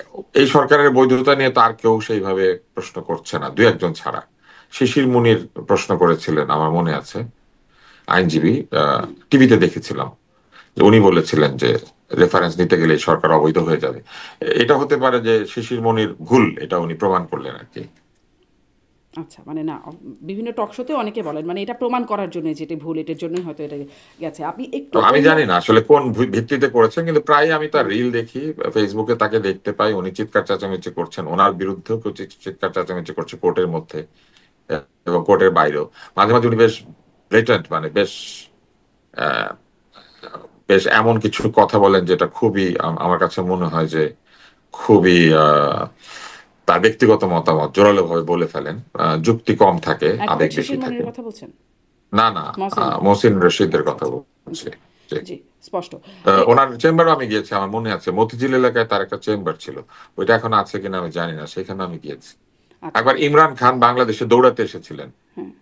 এই সরকারের বৈধতা নিয়ে তো আর কেউ সেইভাবে প্রশ্ন করছে না, দু একজন ছাড়া। শিশির মুনির প্রশ্ন করেছিলেন আমার মনে আছে, আইনজীবী, টিভিতে দেখেছিলাম যে উনি বলেছিলেন যে রেফারেন্স নিতে গেলে এই সরকার অবৈধ হয়ে যাবে। এটা হতে পারে যে শিশির মনির ভুল, এটা উনি প্রমাণ করলেন আর কি। আচ্ছা, মানে না, বিভিন্ন টক শোতে অনেকে বলেন মানে এটা প্রমাণ করার জন্য যেটা ভুল, এটার জন্যই হয়তো এটা গেছে। আপনি একটু তো আমি অন্য। জানি না আসলে কোন ভিত্তিতে করেছেন, কিন্তু প্রায় আমি তার রিল দেখি, ফেসবুকে তাকে দেখতে পাই, উনি চিৎকার চেঁচামেচি করছেন, ওনার বিরুদ্ধেও কেউ চিৎকার চেঁচামেচি করছে কোর্টের মধ্যে এবং কোর্টের বাইরেও। মাঝে মাঝে উনি বেশ ব্লেটেন্ট, মানে বেশ আহ, বেশ এমন কিছু কথা বলেন যেটা খুবই আমার কাছে মনে হয় যে খুবই তার ব্যক্তিগত মতামত জোরালো ভাবে বলে ফেলেন। যুক্তি কম থাকে, অ্যাডভোকেট আবেগ বেশি শিশির থাকে। মনিরের কথা বলছেন? না না, মহসিন। মহসিন রশিদের আচ্ছা, কথা আচ্ছা। বলছি। জি, জি, স্পষ্ট। ওনার চেম্বারও আমি গিয়েছি, আমার মনে আছে মতিঝিল এলাকায় তার একটা চেম্বার ছিল, ওইটা এখন আছে কিনা আমি জানি না, সেখানে আমি গিয়েছি। আচ্ছা। একবার ইমরান খান বাংলাদেশে দৌড়াতে এসেছিলেন,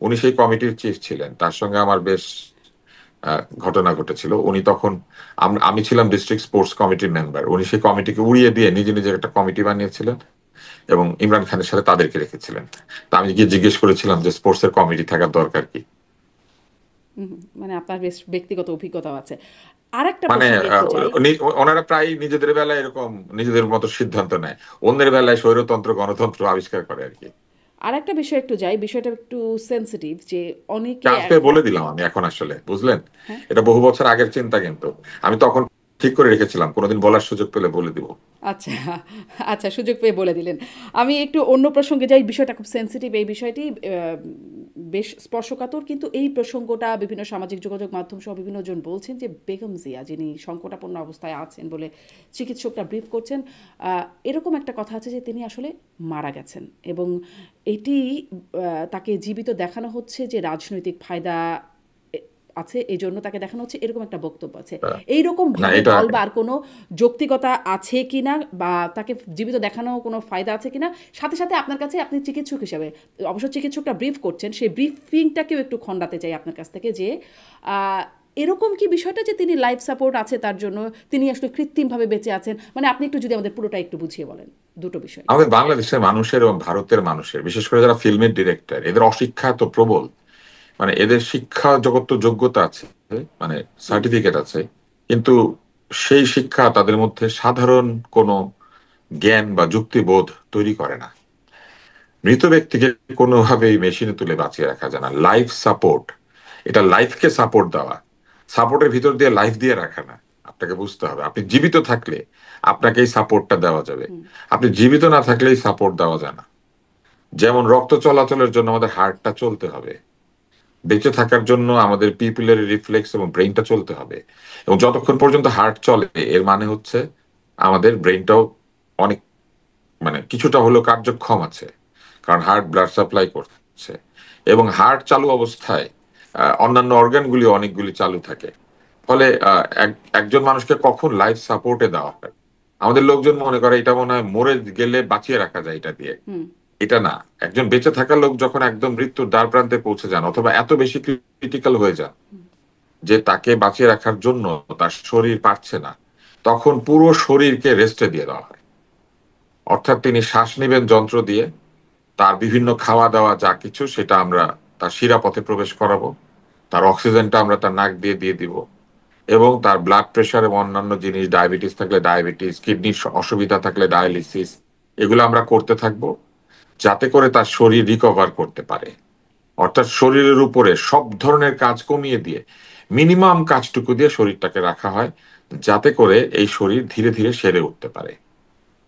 উনি সেই কমিটির চিফ ছিলেন, তার সঙ্গে আমার বেশ ঘটনা ঘটেছিল। উনি তখন, আমি ছিলাম ডিস্ট্রিক্ট স্পোর্টস কমিটির মেম্বার, উনি সেই কমিটিকে উড়িয়ে দিয়ে নিজে নিজে একটা কমিটি বানিয়েছিলেন এবং ইমরান খানের সাথে তাদেরকে রেখেছিলেন। তা আমি গিয়ে জিজ্ঞেস করেছিলাম যে স্পোর্টস এর কমিটি থাকার দরকার কি। মানে আপনার বেশ ব্যক্তিগত অভিজ্ঞতাও আছে। আর একটা মানে প্রসঙ্গে একটু যাই। ওনারা প্রায় নিজেদের বেলায় এরকম নিজেদের মতো সিদ্ধান্ত নেয়, অন্যের বেলায় স্বৈরতন্ত্র গণতন্ত্র আবিষ্কার করে আর কি। আর একটা বিষয় একটু যাই, বিষয়টা একটু সেনসিটিভ যে অনেকে চান্স পেয়ে বলে দিলাম আমি এখন, আসলে বুঝলেন, হ্যাঁ। এটা বহু বছর আগের চিন্তা, কিন্তু আমি তখন ঠিক করে রেখেছিলাম কোনোদিন বলার সুযোগ পেলে বলে দিব। আচ্ছা, আচ্ছা, সুযোগ পেয়ে বলে দিলেন। আমি একটু অন্য প্রসঙ্গে যাই, বিষয়টা খুব সেনসিটিভ, এই বিষয়টি বেশ স্পর্শকাতর, কিন্তু এই প্রসঙ্গটা বিভিন্ন সামাজিক যোগাযোগ মাধ্যম সহ বিভিন্ন জন বলছেন যে বেগম জিয়া যিনি সংকটাপন্ন অবস্থায় আছেন বলে চিকিৎসকরা ব্রিফ করছেন, এরকম একটা কথা আছে যে তিনি আসলে মারা গেছেন এবং এটি তাকে জীবিত দেখানো হচ্ছে যে রাজনৈতিক ফায়দা আছে, এই জন্য তাকে দেখানো হচ্ছে, এরকম একটা বক্তব্য আছে। আহ, এইরকম না ভাবে এটা, বলবার কোনো যৌক্তিকতা আছে কিনা, বা তাকে জীবিত দেখানো কোনো ফায়দা আছে কিনা, সাথে সাথে আপনার কাছে, আপনি চিকিৎসক হিসেবে, অবশ্য চিকিৎসকটা ব্রিফ করছেন, সেই ব্রিফিংটাকেও একটু খণ্ডাতে চাই আপনার কাছ থেকে যে এরকম কি বিষয়টা যে তিনি লাইফ সাপোর্ট আছে তার জন্য তিনি আসলে কৃত্রিমভাবে বেঁচে আছেন, মানে আপনি একটু যদি আমাদের পুরোটা একটু বুঝিয়ে বলেন দুটো বিষয়। আমাদের বাংলাদেশের মানুষের এবং ভারতের মানুষের, বিশেষ করে যারা ফিল্মের ডিরেক্টর, এদের অশিক্ষা তো প্রবল। মানে এদের শিক্ষা জগৎ তো যোগ্যতা আছে, মানে হুম। সার্টিফিকেট আছে, কিন্তু সেই শিক্ষা তাদের মধ্যে সাধারণ কোনো জ্ঞান বা যুক্তিবোধ তৈরি করে না। মৃত ব্যক্তিকে কোনোভাবেই মেশিনে তুলে বাঁচিয়ে রাখা যায় না। লাইফ সাপোর্ট, এটা লাইফকে সাপোর্ট দেওয়া, সাপোর্টের ভিতর দিয়ে লাইফ দিয়ে রাখা না। আপনাকে বুঝতে হবে আপনি জীবিত থাকলে আপনাকে এই সাপোর্টটা দেওয়া যাবে, আপনি জীবিত না থাকলে এই সাপোর্ট দেওয়া যায় না। যেমন রক্ত চলাচলের জন্য আমাদের হার্টটা চলতে হবে, বেঁচে থাকার জন্য আমাদের পিপিলারি রিফ্লেক্স এবং ব্রেইনটা চলতে হবে। এবং যতক্ষণ পর্যন্ত হার্ট চলে এর মানে হচ্ছে আমাদের ব্রেইনটাও অনেক, মানে কিছুটা হলেও কার্যক্ষম আছে, কারণ হার্ট ব্লাড সাপ্লাই করছে। এবং হার্ট চালু অবস্থায় অন্যান্য অর্গানগুলি অনেকগুলি চালু থাকে। ফলে একজন মানুষকে কখন লাইফ সাপোর্টে দেওয়া হয়, আমাদের লোকজন মনে করে এটা মনে হয় মরে গেলে বাঁচিয়ে রাখা যায় এটা দিয়ে। এটা না, একজন বেঁচে থাকা লোক যখন একদম মৃত্যুর দ্বার প্রান্তে পৌঁছে যান অথবা এত বেশি ক্রিটিক্যাল হয়ে যান যে তাকে বাঁচিয়ে রাখার জন্য তার শরীর পারছে না, তখন পুরো শরীরকে রেস্টে দিয়ে দেওয়া হয়। অর্থাৎ তিনি শ্বাস নেবেন যন্ত্র দিয়ে, তার বিভিন্ন খাওয়া দাওয়া যা কিছু সেটা আমরা তার শিরাপথে প্রবেশ করাবো, তার অক্সিজেনটা আমরা তার নাক দিয়ে দিয়ে দিব, এবং তার ব্লাড প্রেশার এবং অন্যান্য জিনিস, ডায়াবেটিস থাকলে ডায়াবেটিস, কিডনির অসুবিধা থাকলে ডায়ালিসিস, এগুলো আমরা করতে থাকবো যাতে করে তার শরীর রিকভার করতে পারে। অর্থাৎ শরীরের উপরে সব ধরনের কাজ কমিয়ে দিয়ে মিনিমাম কাজটুকু দিয়ে শরীরটাকে রাখা হয় যাতে করে এই শরীর ধীরে ধীরে সেরে উঠতে পারে।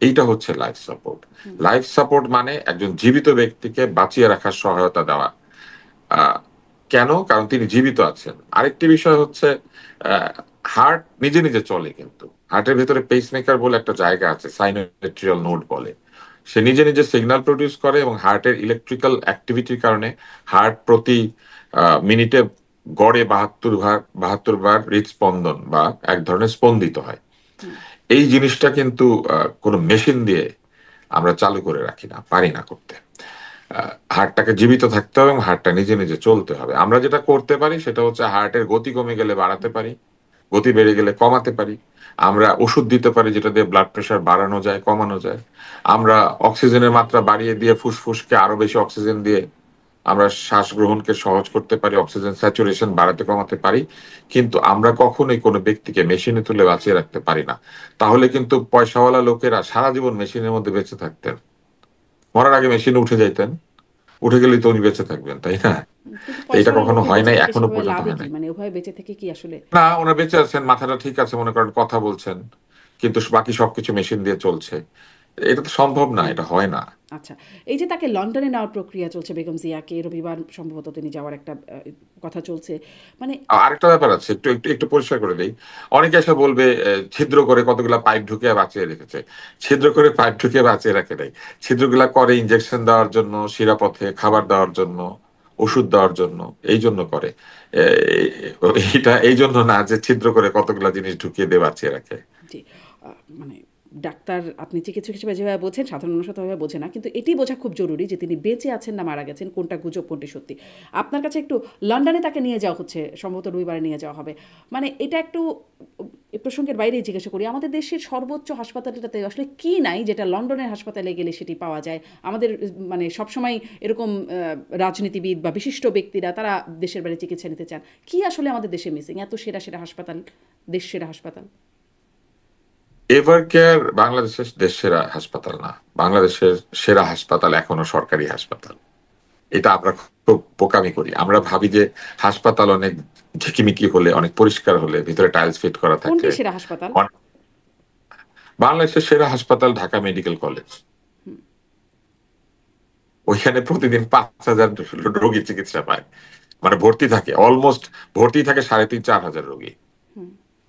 এইটা হচ্ছে লাইফ সাপোর্ট। লাইফ সাপোর্ট মানে একজন জীবিত ব্যক্তিকে বাঁচিয়ে রাখার সহায়তা দেওয়া। আহ, কেন? কারণ তিনি জীবিত আছেন। আরেকটি বিষয় হচ্ছে হার্ট নিজে নিজে চলে, কিন্তু হার্টের ভেতরে পেসমেকার বলে একটা জায়গা আছে, সাইনোমেট্রিয়াল নোড বলে, সে নিজে নিজে সিগন্যাল প্রডিউস করে এবং হার্টের ইলেকট্রিক্যাল অ্যাক্টিভিটির কারণে হার্ট প্রতি মিনিটে গড়ে 72 বার হৃদস্পন্দন বা এক ধরনের স্পন্দিত হয়। এই জিনিসটা কিন্তু কোনো মেশিন দিয়ে আমরা চালু করে রাখি না, পারি না করতে। হার্টটাকে জীবিত থাকতে হবে এবং হার্টটা নিজে নিজে চলতে হবে। আমরা যেটা করতে পারি সেটা হচ্ছে হার্টের গতি কমে গেলে বাড়াতে পারি, গতি বেড়ে গেলে কমাতে পারি। আমরা ওষুধ দিতে পারি যেটা দিয়ে ব্লাড প্রেশার বাড়ানো যায়, কমানো যায়। আমরা অক্সিজেনের মাত্রা বাড়িয়ে দিয়ে ফুসফুসকে আরো বেশি অক্সিজেন দিয়ে আমরা শ্বাস গ্রহণকে সহজ করতে পারি, অক্সিজেন স্যাচুরেশন বাড়াতে কমাতে পারি। কিন্তু আমরা কখনোই কোনো ব্যক্তিকে মেশিনে তুলে বাঁচিয়ে রাখতে পারি না। তাহলে কিন্তু পয়সাওয়ালা লোকেরা সারা জীবন মেশিনের মধ্যে বেঁচে থাকতেন, মরার আগে মেশিনে উঠে যাইতেন, উঠে গেলেই তো উনি বেঁচে থাকবেন, তাই না? কিন্তু তো এটা পয়সাওয়ালা কখনো লোকের হয় বেঁচে নাই, থেকে এখনো সেভাবে পর্যন্ত লাভে হয় কি, নাই। মানে ওভাবে বেঁচে থেকে কি আসলে? না, ওনার বেঁচে আছেন, মাথাটা ঠিক আছে, মনে করেন কথা বলছেন, কিন্তু বাকি সবকিছু মেশিন দিয়ে চলছে। এটা তো সম্ভব না, হুম। এটা হয় না। আচ্ছা, এই যে তাকে লন্ডনে নেওয়ার প্রক্রিয়া চলছে, বেগম জিয়াকে রবিবার সম্ভবত তিনি যাওয়ার একটা কথা চলছে, মানে আরেকটা ব্যাপার আছে, একটু একটু একটু পরিষ্কার করে দেই। অনেকে এসে বলবে ছিদ্র করে কতগুলা পাইপ ঢুকিয়ে বাঁচিয়ে রেখেছে। ছিদ্র করে পাইপ ঢুকিয়ে বাঁচিয়ে রাখে নাই। ছিদ্রগুলা করে ইনজেকশন দেওয়ার জন্য, শিরাপথে খাবার দেওয়ার জন্য, ওষুধ দেওয়ার জন্য, এই জন্য করে। এ, এইটা এই জন্য না যে ছিদ্র করে কতগুলা জিনিস ঢুকিয়ে দিয়ে বাঁচিয়ে রাখে। জি, মানে ডাক্তার, আপনি চিকিৎসক হিসেবে যেভাবে বোঝেন, সাধারণ মানুষ তো ওভাবে বোঝে না। কিন্তু এটি বোঝা খুব জরুরি যে তিনি বেঁচে আছেন না মারা গেছেন, কোনটা গুজব, কোনটি সত্যি। আপনার কাছে একটু, লন্ডনে তাকে নিয়ে যাওয়া হচ্ছে, সম্ভবত রবিবারে নিয়ে যাওয়া হবে। মানে এটা একটু এ প্রসঙ্গের বাইরেই জিজ্ঞাসা করি, আমাদের দেশের সর্বোচ্চ হাসপাতালটাতে আসলে কি নাই যেটা লন্ডনের হাসপাতালে গেলে সেটি পাওয়া যায়? আমাদের মানে সবসময় এরকম রাজনীতিবিদ বা বিশিষ্ট ব্যক্তিরা তারা দেশের বাইরে চিকিৎসা নিতে চান। কি আসলে আমাদের দেশে মিসিং এত সেরা সেরা হাসপাতাল, দেশ সেরা হাসপাতাল? এভার কেয়ার বাংলাদেশের দেশ সেরা হাসপাতাল না। বাংলাদেশের সেরা হাসপাতাল এখনো সরকারি হাসপাতাল। এটা আমরা খুব বোকামি করি। আমরা ভাবি যে হাসপাতাল অনেক ঝিকিমিকি হলে, অনেক পরিষ্কার হলে, ভিতরে টাইলস ফিট করা কোনটি থাকলে সেরা হাসপাতাল? বাংলাদেশের সেরা হাসপাতাল ঢাকা মেডিকেল কলেজ। ওইখানে প্রতিদিন 5,000 রোগী চিকিৎসা পায়, মানে ভর্তি থাকে, অলমোস্ট ভর্তি থাকে 3,500-4,000 রোগী।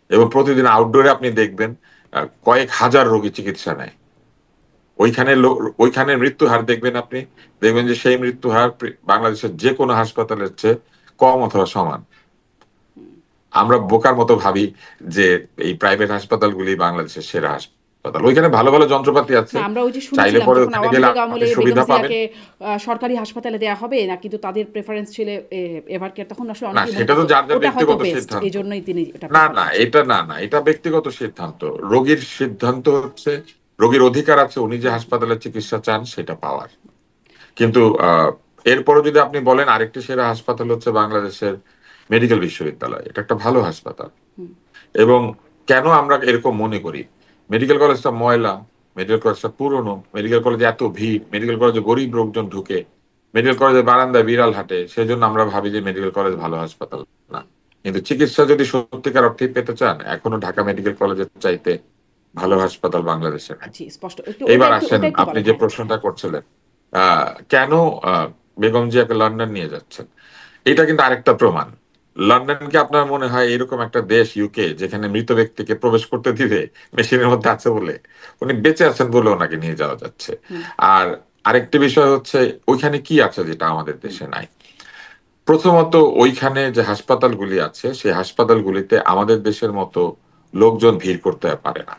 এবং প্রতিদিন আউটডোরে আপনি দেখবেন কয়েক হাজার রোগী চিকিৎসা নেয় ওইখানে। ওইখানে মৃত্যু হার দেখবেন, আপনি দেখবেন যে সেই মৃত্যু হার বাংলাদেশের যে কোনো হাসপাতালের চেয়ে কম অথবা সমান। আমরা বোকার মতো ভাবি যে এই প্রাইভেট হাসপাতালগুলি বাংলাদেশের সেরা হাসপাতাল। ওইখানে ভালো ভালো যন্ত্রপাতি আছে, না, আমরা ওই যে চাইলে শুনেছিলাম পরে যখন ওখানে আওয়ামী গেলে লীগ আপনি আমলে বেগম সুবিধা পাবেন। জিয়াকে সরকারি হাসপাতালে দেয়া হবে না, কিন্তু তাদের প্রেফারেন্স ছিল এভার কেয়ার, তখন আসলে না, অনেকেই মনে সেটা তো করতো যার যার ওটা হয়তো ব্যক্তিগত বেস্ট, এই সিদ্ধান্ত। জন্যই তিনি এটা না প্রেফার না, করছেন। এটা না না, এটা ব্যক্তিগত সিদ্ধান্ত। রোগীর সিদ্ধান্ত হচ্ছে, রোগীর অধিকার আছে উনি যে হাসপাতালে চিকিৎসা চান সেটা পাওয়ার। কিন্তু এরপরও যদি আপনি বলেন আরেকটি সেরা হাসপাতাল হচ্ছে বাংলাদেশের মেডিকেল বিশ্ববিদ্যালয়। এটা একটা ভালো হাসপাতাল। এবং কেন আমরা এরকম মনে করি? মেডিকেল কলেজটা ময়লা, মেডিকেল কলেজটা পুরনো, মেডিকেল কলেজে এত ভিড়, মেডিকেল কলেজে গরিব লোকজন ঢুকে, মেডিকেল কলেজের বারান্দায় বিড়াল হাঁটে, সেজন্য আমরা ভাবি যে মেডিকেল কলেজ ভালো হাসপাতাল না। কিন্তু চিকিৎসা যদি সত্যিকার অর্থে পেতে চান, এখনো ঢাকা মেডিকেল কলেজের চাইতে ভালো হাসপাতাল বাংলাদেশে নাই। জি, স্পষ্ট একটু, এইবার আসেন, ওটা একটু আপনি বলেন, যে হ্যাঁ। প্রশ্নটা করছিলেন, কেন বেগম জিয়াকে লন্ডন নিয়ে যাচ্ছেন, এটা কিন্তু আরেকটা প্রমাণ। লন্ডন কি আপনার মনে হয় এরকম একটা দেশ, ইউকে, যেখানে মৃত ব্যক্তিকে প্রবেশ করতে দিবে মেশিনের মধ্যে আছে বলে? উনি বেঁচে আছেন বলে ওনাকে নিয়ে যাওয়া যাচ্ছে। হুম। আর আরেকটি বিষয় হচ্ছে, ওইখানে কি আছে যেটা আমাদের দেশে নাই? প্রথমত, ওইখানে যে হাসপাতালগুলি আছে সেই হাসপাতালগুলিতে আমাদের দেশের মতো লোকজন ভিড় করতে পারে না।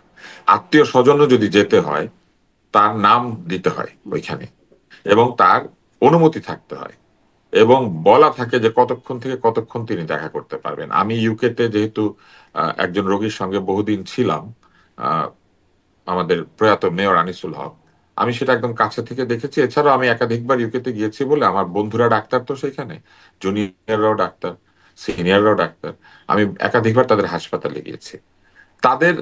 আত্মীয় স্বজনও যদি যেতে হয়, তার নাম দিতে হয় ওইখানে, এবং তার অনুমতি থাকতে হয়, এবং বলা থাকে যে কতক্ষণ থেকে কতক্ষণ তিনি দেখা করতে পারবেন। আমি ইউকেতে যেহেতু একজন রোগীর সঙ্গে বহুদিন ছিলাম, আহ, আমাদের প্রয়াত মেয়র আনিসুল হক, আমি সেটা একদম কাছে থেকে দেখেছি। এছাড়াও আমি একাধিকবার ইউকেতে গিয়েছি বলে আমার বন্ধুরা ডাক্তার, তো সেখানে জুনিয়ররাও ডাক্তার, সিনিয়ররাও ডাক্তার, আমি একাধিকবার তাদের হাসপাতালে গিয়েছি। তাদের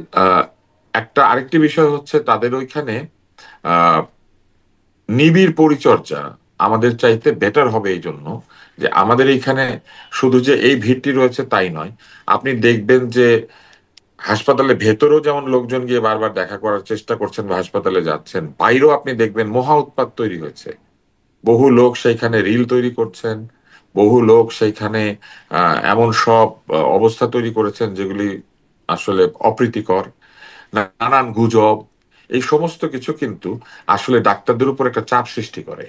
একটা আরেকটি বিষয় হচ্ছে, তাদের ওইখানে আহ নিবিড় পরিচর্যা আমাদের চাইতে বেটার হবে, এই জন্য যে আমাদের এইখানে শুধু যে এই ভিড়টি রয়েছে তাই নয়। আপনি দেখবেন যে হাসপাতালে ভেতরেও যেমন লোকজন গিয়ে বারবার দেখা করার চেষ্টা করছেন বা হাসপাতালে যাচ্ছেন, বাইরেও আপনি দেখবেন মহা উৎপাত তৈরি হয়েছে। বহু লোক সেইখানে রিল তৈরি করছেন, বহু লোক সেইখানে এমন সব অবস্থা তৈরি করেছেন যেগুলি আসলে অপ্রীতিকর, নানান গুজব, এই সমস্ত কিছু কিন্তু আসলে ডাক্তারদের উপর একটা চাপ সৃষ্টি করে।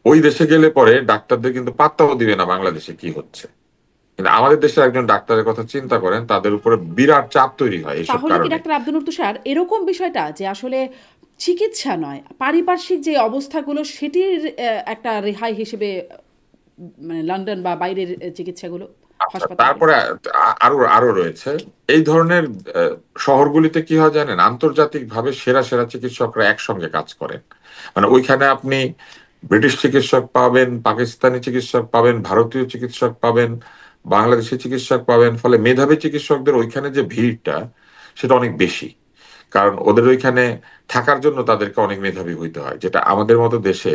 ওই দেশে গেলে পরে ডাক্তারদের কিন্তু পাত্তাও দিবে না বাংলাদেশে কি হচ্ছে। কিন্তু আমাদের দেশের একজন ডাক্তারের কথা চিন্তা করেন, তাদের উপরে বিরাট চাপ তৈরি হয় এইসব তাহলে কি কারণে। ডাক্তার আব্দুল তুষার, এরকম বিষয়টা যে আসলে চিকিৎসা নয়, পারিপার্শ্বিক যে অবস্থাগুলো সেটির একটা রেহাই হিসেবে মানে লন্ডন বা বাইরের চিকিৎসাগুলো? আচ্ছা, হাসপাতালকে। তারপরে আরো আরো রয়েছে এই ধরনের শহরগুলিতে কি হয় জানেন, আন্তর্জাতিক ভাবে সেরা সেরা চিকিৎসকরা একসঙ্গে কাজ করেন। মানে ওইখানে আপনি ব্রিটিশ চিকিৎসক পাবেন, পাকিস্তানি চিকিৎসক পাবেন, ভারতীয় চিকিৎসক পাবেন, বাংলাদেশি চিকিৎসক পাবেন। ফলে মেধাবী চিকিৎসকদের ওইখানে যে ভিড়টা সেটা অনেক বেশি, কারণ ওদের ওইখানে থাকার জন্য তাদেরকে অনেক মেধাবী হইতে হয়, যেটা আমাদের মতো দেশে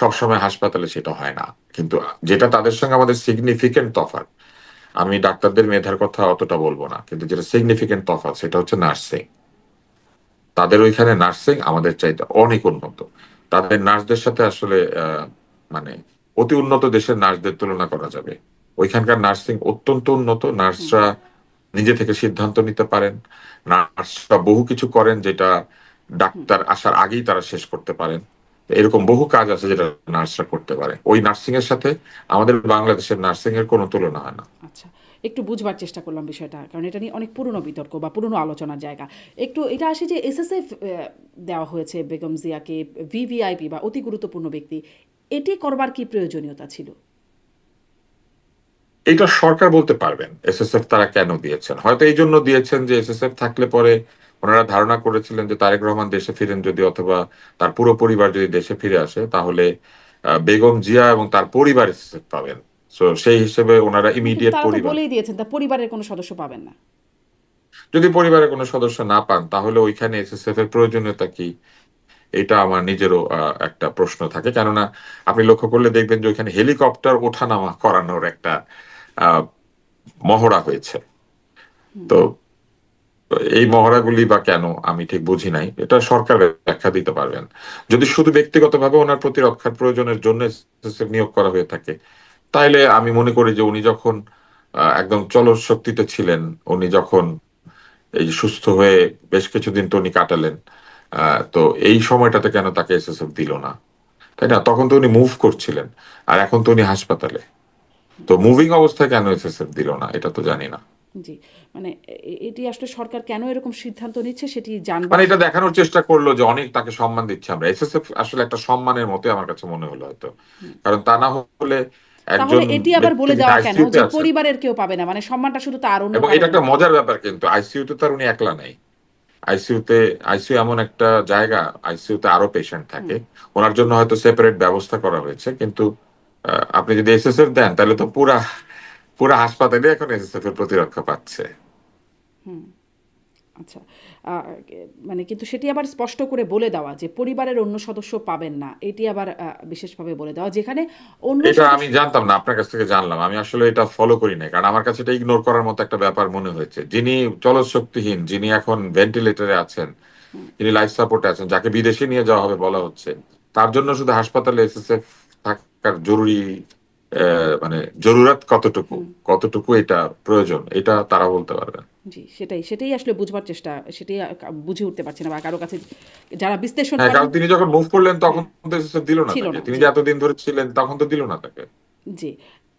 সবসময় হাসপাতালে সেটা হয় না। কিন্তু যেটা তাদের সঙ্গে আমাদের সিগনিফিকেন্ট তফাৎ, আমি ডাক্তারদের মেধার কথা অতটা বলবো না, কিন্তু যেটা সিগনিফিকেন্ট তফাৎ সেটা হচ্ছে নার্সিং। তাদের ওইখানে নার্সিং আমাদের চাইতে অনেক উন্নত। তাদের নার্সদের সাথে আসলে মানে অতি উন্নত দেশের নার্সদের তুলনা করা যাবে। ওইখানকার নার্সিং অত্যন্ত উন্নত। হুম। নার্সরা নিজে থেকে সিদ্ধান্ত নিতে পারেন, নার্সরা বহু কিছু করেন যেটা হুম। ডাক্তার আসার আগেই তারা শেষ করতে পারেন। এরকম বহু কাজ আছে যেটা নার্সরা করতে পারে। ওই নার্সিং এর সাথে আমাদের বাংলাদেশের নার্সিং এর কোনো তুলনা হয় না। আচ্ছা, একটু বুঝবার চেষ্টা করলাম বিষয়টা, কারণ এটা নিয়ে অনেক পুরনো বিতর্ক বা পুরনো আলোচনার জায়গা। একটু এটা আসে যে এসএসএফ দেওয়া হয়েছে বেগম জিয়াকে ভিভিআইপি বা অতি গুরুত্বপূর্ণ ব্যক্তি, এটি করবার কি প্রয়োজনীয়তা ছিল? এটা সরকার বলতে পারবেন এসএসএফ তারা কেন দিয়েছেন। হয়তো এই জন্য দিয়েছেন যে এসএসএফ থাকলে পরে ওনারা ধারণা করেছিলেন যে তারেক রহমান দেশে ফিরেন যদি, অথবা তার পুরো পরিবার যদি দেশে ফিরে আসে, তাহলে বেগম জিয়া এবং তার পরিবার এসএসএফ পাবেন। তো সেই হিসেবে ওনারা না, কিন্তু ইমিডিয়েট তারা তো পরিবার, বলেই দিয়েছেন তার পরিবারের কোনো সদস্য পাবেন না। যদি পরিবারের কোনো সদস্য না পান তাহলে ওইখানে এসএসএফ এর প্রয়োজনীয়তা কি, এটা আমার নিজেরও একটা প্রশ্ন থাকে। কেননা আপনি লক্ষ্য করলে দেখবেন যে ওইখানে হেলিকপ্টার ওঠানামা করানোর একটা আহ, মহড়া হয়েছে। হুম। তো এই মহড়াগুলি বা কেন আমি ঠিক বুঝি নাই, এটা সরকার ব্যাখ্যা দিতে পারবেন। যদি শুধু ব্যক্তিগতভাবে ওনার প্রতিরক্ষার প্রয়োজনের জন্য SSF নিয়োগ করা হয়ে থাকে, তাইলে আমি মনে করি যে উনি যখন একদম চলৎ শক্তিতে ছিলেন, উনি যখন এই যে সুস্থ হয়ে বেশ কিছুদিন তো উনি কাটালেন, তো এই সময়টাতে কেন তাকে এসএসএফ দিল না, তাই না? তখন তো উনি মুভ করছিলেন, আর এখন তো উনি হাসপাতালে। তো মুভিং অবস্থায় কেন এসএসএফ দিল না এটা তো জানি না। জি, মানে এটি আসলে সরকার কেন এরকম সিদ্ধান্ত নিচ্ছে সেটি মানে জানবার। এটা দেখানোর চেষ্টা করলো যে অনেক তাকে সম্মান দিচ্ছে আমরা। এসএসএফ আসলে একটা সম্মানের মতো আমার কাছে মনে হলো হয়তো, কারণ তা না হলে তাহলে একজন এটি আবার ব্যক্তি বলে যিনি দেওয়া কেন আইসিইউতে যে আছেন, পরিবারের কেউ পাবে না, মানে সম্মানটা শুধু তার, অন্য এবং এটা কারো একটা না। মজার ব্যাপার, কিন্তু আইসিইউতে তার উনি একলা নাই। আইসিইউতে, আইসিইউ এমন একটা জায়গা, আইসিইউতে আরো পেশেন্ট হুম। থাকে, ওনার জন্য হয়তো সেপারেট ব্যবস্থা করা হয়েছে। কিন্তু আপনি যদি এসএসএফ দেন তাহলে তো পুরা পুরা হাসপাতালে এখন এসএসএফ এর প্রতিরক্ষা পাচ্ছে। হুম। আচ্ছা, মানে কিন্তু সেটি আবার স্পষ্ট করে বলে দেওয়া যে পরিবারের অন্য সদস্য পাবেন না, এটি আবার বিশেষভাবে বলে দেওয়া, যেখানে অন্য এটা আমি সদস্য। জানতাম না, আপনার কাছ থেকে জানলাম। আমি আসলে এটা ফলো করি নাই, কারণ আমার কাছে এটা ইগনোর করার মতো একটা ব্যাপার মনে হয়েছে। যিনি চলৎ শক্তিহীন, যিনি এখন ভেন্টিলেটরে আছেন, হুম। যিনি লাইফ সাপোর্টে আছেন, যাকে বিদেশে নিয়ে যাওয়া হবে বলা হচ্ছে, তার জন্য শুধু হাসপাতালে এসএসএফ থাকার জরুরি মানে জরুরত কতটুকু, হুম। কতটুকু এটা প্রয়োজন, এটা তারা বলতে পারবেন। জি, সেটাই সেটাই আসলে বুঝবার চেষ্টা, সেটাই বুঝে উঠতে পারছি না বা কারো কাছে যারা বিশ্লেষণ হ্যাঁ, করেন। কারণ তিনি যখন মুভ করলেন তখন হ্যাঁ, তো এসএসএফ দিল না ছিল তাকে। না। তিনি জি। যে এতদিন ধরে ছিলেন তখন তো দিল না তাকে। জি।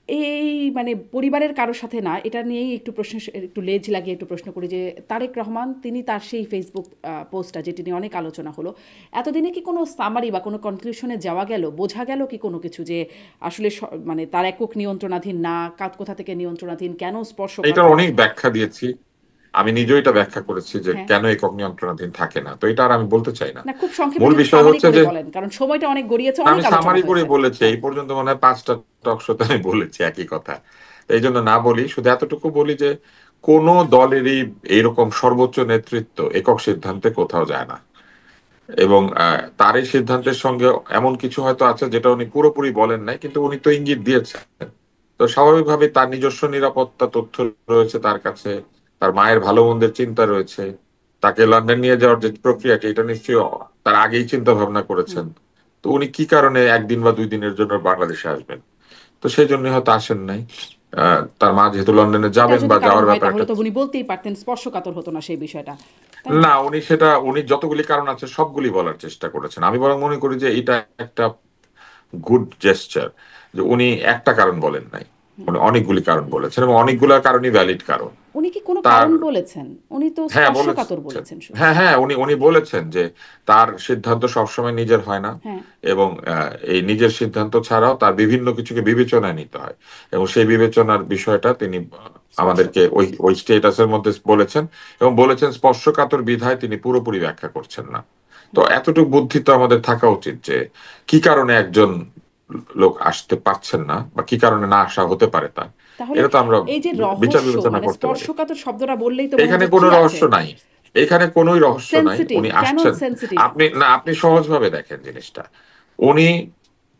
এই মানে পরিবারের কারো সাথে না, এটা নিয়েই একটু প্রশ্ন, একটু লেজ লাগিয়ে একটু প্রশ্ন করি যে তারেক রহমান তিনি তার সেই ফেসবুক পোস্টটা যেটি নিয়ে অনেক আলোচনা হলো, এতদিনে কি কোনো সামারি বা কোনো কনক্লুশনে যাওয়া গেল, বোঝা গেল কি কোনো কিছু যে আসলে মানে তার একক নিয়ন্ত্রণাধীন না, কোথা থেকে নিয়ন্ত্রণাধীন, কেন এটার স্পর্শকাতর। অনেক ব্যাখ্যা দিয়েছি, আমি হ্যাঁ। নিজেও এটা ব্যাখ্যা করেছি যে হ্যাঁ। কেন একক নিয়ন্ত্রণাধীন থাকে না। তো এটা আর আমি বলতে চাই না। না, খুব সংক্ষেপে মূল যদি বিষয় সামারি হচ্ছে করে যে, বলেন, কারণ সময়টা অনেক গড়িয়েছে, না, অনেক আমি আলোচনা সামারি করে হয়েছে। বলেছি, হ্যাঁ। এই পর্যন্ত মনে হয় 5টা টক শোতে আমি বলেছি একই কথা। তো এই জন্য না বলি, শুধু এতটুকু বলি যে কোন দলেরই এইরকম সর্বোচ্চ নেতৃত্ব একক সিদ্ধান্তে কোথাও যায় না। এবং তার এই সিদ্ধান্তের সঙ্গে এমন কিছু হয়তো আছে যেটা উনি পুরোপুরি বলেন নাই, কিন্তু উনি তো ইঙ্গিত দিয়েছেন। তো স্বাভাবিকভাবে তার নিজস্ব নিরাপত্তা তথ্য রয়েছে তার কাছে, তার মায়ের ভালো মন্দের চিন্তা রয়েছে, তাকে লন্ডন নিয়ে যাওয়ার যে প্রক্রিয়াটি এটা নিশ্চয়ই তার আগেই চিন্তা ভাবনা হুম। করেছেন। তো উনি কি কারণে একদিন বা 2 দিনের জন্য বাংলাদেশে আসবেন, তো সেই জন্য হয়তো আসেন নাই। তার মা যেহেতু লন্ডনে এটা যাবেন যদি বা কারণ যাওয়ার হয় ব্যাপার তাহলে একটা, তো উনি বলতেই পারতেন, স্পর্শকাতর হতো না সেই বিষয়টা, তাই না? না, উনি সেটা, উনি যতগুলি কারণ আছে সবগুলি বলার চেষ্টা করেছেন। আমি বরং মনে করি যে এটা একটা গুড জেস্টার, যে উনি একটা কারণ বলেন নাই, উনি অনেকগুলি কারণ বলেছেন, এবং অনেকগুলো কারণই ভ্যালিড কারণ। উনি কি কোনো তার কারণ বলেছেন? উনি তো হ্যাঁ স্পর্শকাতর বলেছেন, বলেছেন শুধু। হ্যাঁ হ্যাঁ উনি উনি বলেছেন যে তার সিদ্ধান্ত সবসময় নিজের হয় না, হ্যাঁ। এবং এই নিজের সিদ্ধান্ত ছাড়াও তার বিভিন্ন কিছুকে বিবেচনায় নিতে হয়, এবং সেই বিবেচনার বিষয়টা তিনি আমাদেরকে স্পর্শকাতর। ওই ওই স্টেটাসের মধ্যে বলেছেন, এবং বলেছেন স্পর্শকাতর বিধায় তিনি পুরোপুরি ব্যাখ্যা করছেন না। তো এতটুকু বুদ্ধি তো আমাদের থাকা উচিত যে কি কারণে একজন লোক আসতে পারছেন না, বা কি কারণে না আসা হতে পারে তার, তাহলে এটা তো আমরা এই যে বিচার রহস্য, বিবেচনা মানে করতে পারি। স্পর্শকাতর শব্দটা বললেই তো মনে এখানে হচ্ছে কোনো কি আছে? রহস্য নাই, এখানে কোনোই রহস্য নাই, সেনসিটিভ, উনি কেন আসছেন। সেনসিটিভ? আপনি না, আপনি সহজভাবে দেখেন জিনিসটা, উনি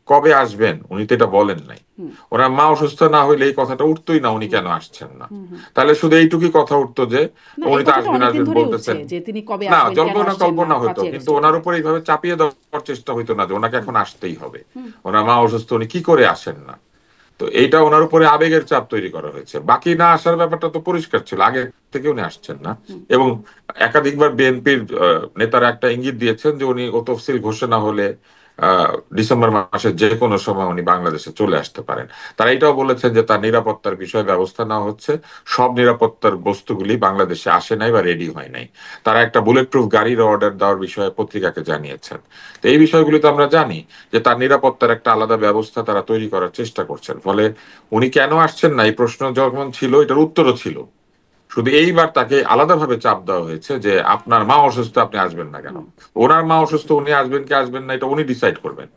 কবে আসবেন উনি তো এটা বলেন নাই। হুম। ওনার মা অসুস্থ না হইলে এই কথাটা উঠতোই না, উনি হুম। কেন আসছেন না। হুম। হুম। তাহলে শুধু এইটুকুই কথা উঠতো যে না, এই উনি তো কথাটা আসবেন অনেকদিন আসবেন ধরেই উঠছে বলতেছেন। যে তিনি কবে না, আসবেন, কেন জল্পনা আসছেন না, কল্পনা হইতো, 5ই কিন্তু আগস্টের ওনার পরে। উপর এইভাবে চাপিয়ে দেওয়ার চেষ্টা হইতো না যে ওনাকে হুম। এখন আসতেই হবে, হুম। ওনার মা অসুস্থ উনি কি করে আসেন না। তো এইটা ওনার উপরে আবেগের চাপ তৈরি করা হয়েছে, বাকি না আসার ব্যাপারটা তো পরিষ্কার ছিল আগে থেকে উনি আসছেন না। হুম। এবং একাধিকবার বিএনপির নেতারা একটা ইঙ্গিত দিয়েছেন যে উনি ও তফসিল ঘোষণা হলে ডিসেম্বর মাসের যে কোনো সময় উনি বাংলাদেশে চলে আসতে পারেন। তারা এটাও বলেছেন যে তার নিরাপত্তার বিষয়ে ব্যবস্থা নেওয়া হচ্ছে, সব নিরাপত্তার বস্তুগুলি বাংলাদেশে আসে নাই বা রেডি হয় নাই। তারা একটা বুলেট প্রুফ গাড়ির অর্ডার দেওয়ার বিষয়ে পত্রিকাকে জানিয়েছেন। তো এই বিষয়গুলি তো আমরা জানি যে তার নিরাপত্তার একটা আলাদা ব্যবস্থা তারা তৈরি করার চেষ্টা করছেন। ফলে উনি কেন আসছেন না এই প্রশ্ন যখন ছিল, এটার উত্তরও ছিল। শুধু এইবার তাকে আলাদাভাবে চাপ দেওয়া হয়েছে যে আপনার মা অসুস্থ, আপনি আসবেন না কেন। হুম। ওনার মা অসুস্থ, উনি আসবেন কি আসবেন না এটা উনি ডিসাইড করবেন।